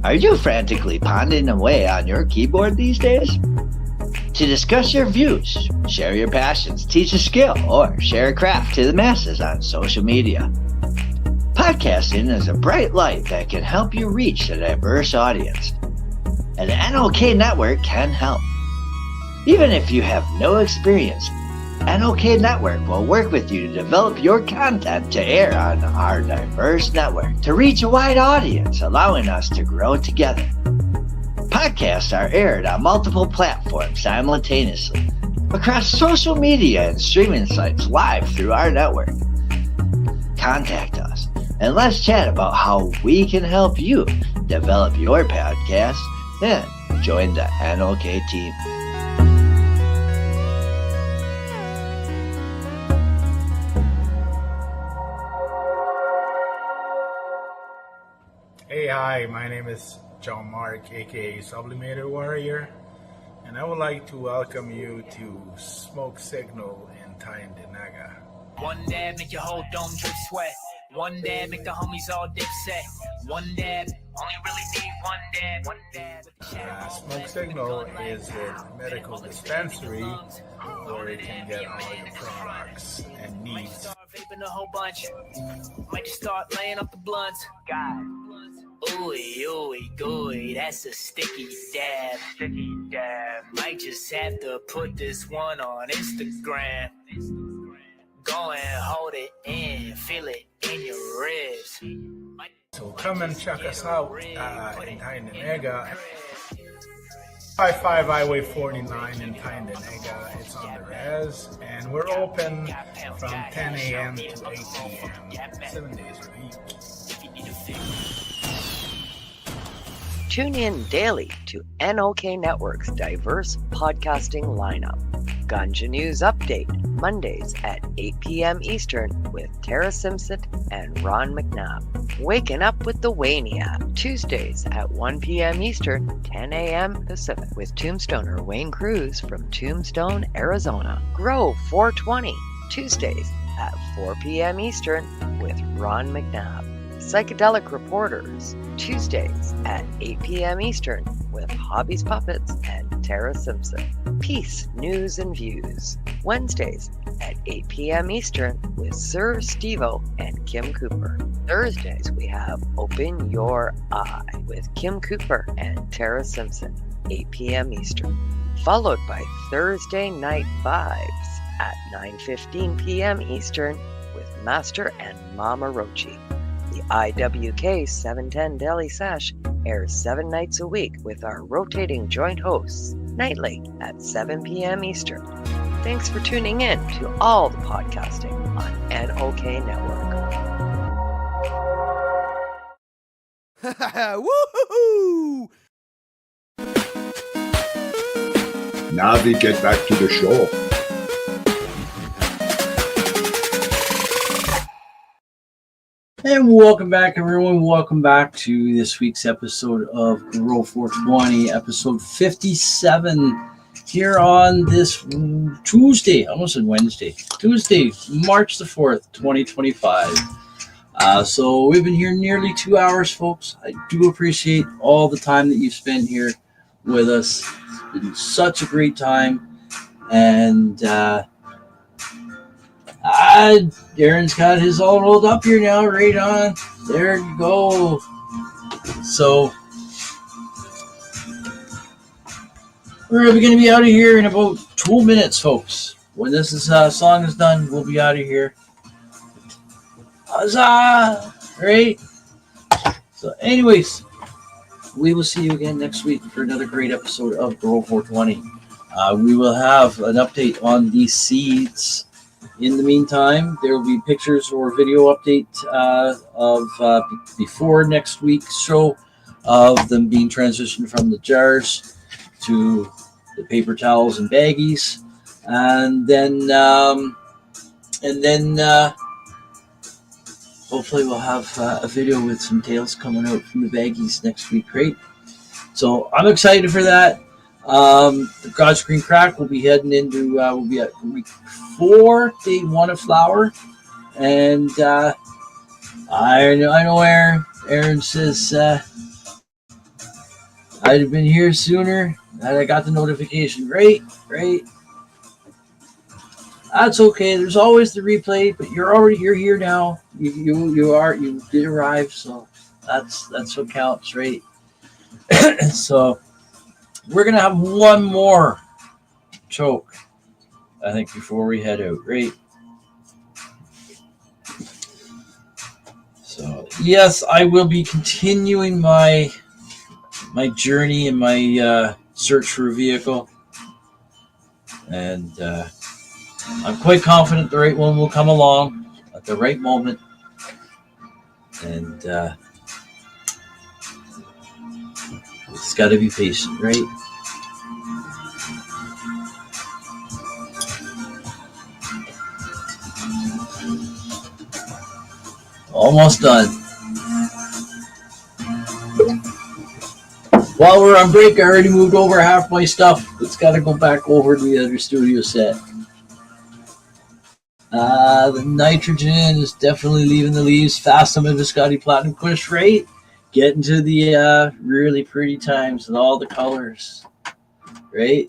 Are you frantically ponding away on your keyboard these days? To discuss your views, share your passions, teach a skill, or share a craft to the masses on social media, podcasting is a bright light that can help you reach a diverse audience. And the NOK Network can help. Even if you have no experience, NOK Network will work with you to develop your content to air on our diverse network to reach a wide audience, allowing us to grow together. Podcasts are aired on multiple platforms simultaneously across social media and streaming sites live through our network. Contact us and let's chat about how we can help you develop your podcast and join the NOK team. Hey, hi, my name is John Mark, aka Sublimated Warrior, and I would like to welcome you to Smoke Signal in Tyndinaga. One dab make your whole dome drip sweat. One dab make the homies all dip set. One dab, only really need one dab. One dab. Smoke Signal is a medical dispensary where you can get all your products and needs. Vaping a whole bunch. Might just start laying up the blunts. God. Ooey, ooey, gooey, that's a sticky dab. Sticky dab. Might just have to put this one on Instagram. Go and hold it in, feel it in your ribs. So come and check us out in Tyndinaga. 55 Highway 49 in Tyndinaga. It's on the res, and we're open from 10 a.m. to 8 p.m. 7 days a week. Tune in daily to NOK Network's diverse podcasting lineup. Ganja News Update, Mondays at 8 p.m. Eastern with Tara Simpson and Ron McNabb. Waking Up with the Wayniac, Tuesdays at 1 p.m. Eastern, 10 a.m. Pacific with Tombstoner Wayne Cruz from Tombstone, Arizona. Grow420, Tuesdays at 4 p.m. Eastern with Ron McNabb. Psychedelic Reporters, Tuesdays at 8 p.m. Eastern with Hobbies Puppets and Tara Simpson. Peace, News and Views, Wednesdays at 8 p.m. Eastern with Sir Stevo and Kim Cooper. Thursdays we have Open Your Eye with Kim Cooper and Tara Simpson, 8 p.m. Eastern. Followed by Thursday Night Vibes at 9:15 p.m. Eastern with Master and Mama Rochi. The IWK 710 Daily Sesh airs 7 nights a week with our rotating joint hosts, nightly at 7 p.m. Eastern. Thanks for tuning in to all the podcasting on NOK Network. Woohoo! Now we get back to the show. And welcome back, everyone. Welcome back to this week's episode of Grow420, episode 57, here on this Tuesday, almost said Wednesday, Tuesday, March the 4th, 2025. So we've been here nearly 2 hours, folks. I do appreciate all the time that you've spent here with us. It's been such a great time. And Darren's got his all rolled up here now, right on. There you go. So we're going to be out of here in about 2 minutes, folks. When this song is done, we'll be out of here. Huzzah! Right? So anyways, we will see you again next week for another great episode of Grow420. We will have an update on these seeds. In the meantime, there will be pictures or video update of before next week's show of them being transitioned from the jars to the paper towels and baggies, and then hopefully we'll have a video with some tails coming out from the baggies next week, right? So I'm excited for that. The God's Green Crack will be heading into, we'll be at week 4, day 1 of flower. And I know Aaron says I'd have been here sooner and I got the notification. Great. That's okay. There's always the replay, but you're here now. You did arrive, so that's what counts, right? So we're gonna have one more choke, I think, before we head out, right? So yes, I will be continuing my journey and my search for a vehicle, and I'm quite confident the right one will come along at the right moment, and it's got to be patient, right? Almost done. While we're on break, I already moved over half my stuff. It's got to go back over to the other studio set. The nitrogen is definitely leaving the leaves fast. I'm in Viscotti Platinum Kush, right? Getting to the really pretty times with all the colors, right?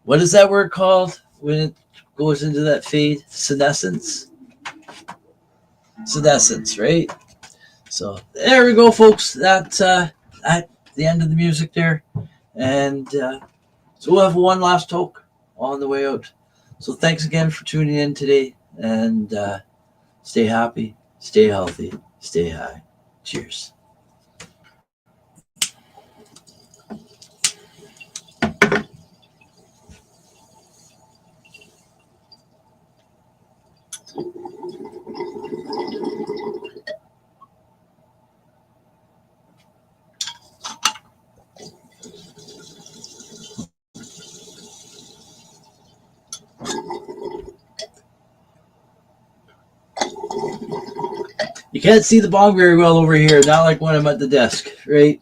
What is that word called when it goes into that fade? Senescence? Senescence, right? So there we go, folks. That's at the end of the music there. And so we'll have one last toke on the way out. So thanks again for tuning in today, and stay happy, stay healthy, stay high. Cheers. You can't see the bong very well over here, not like when I'm at the desk, right?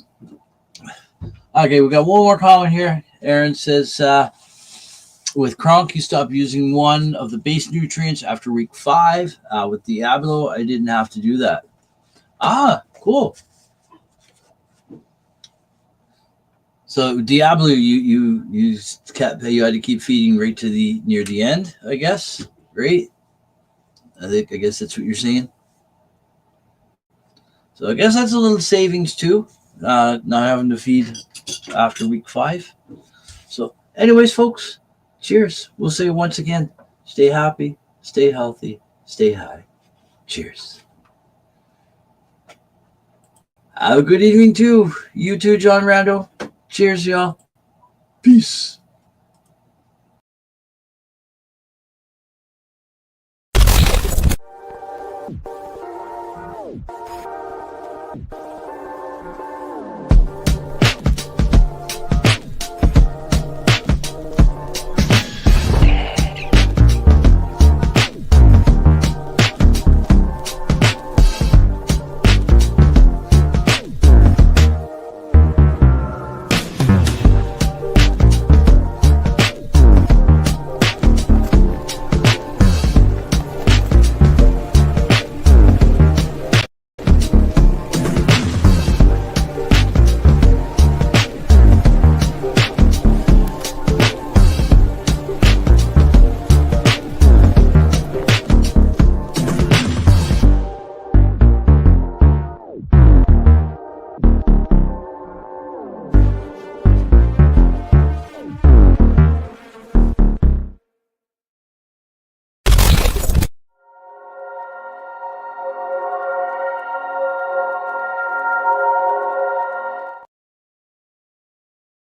Okay, we got one more comment here. Aaron says, with Kronk, you stop using one of the base nutrients after week 5. With Diablo, I didn't have to do that. Ah, cool. So Diablo, you had to keep feeding right to the near the end, I guess, right? I guess that's what you're saying. So I guess that's a little savings too, not having to feed after week 5. So anyways, folks, cheers. We'll say once again, stay happy, stay healthy, stay high. Cheers. Have a good evening too. You too, John Rando. Cheers, y'all. Peace.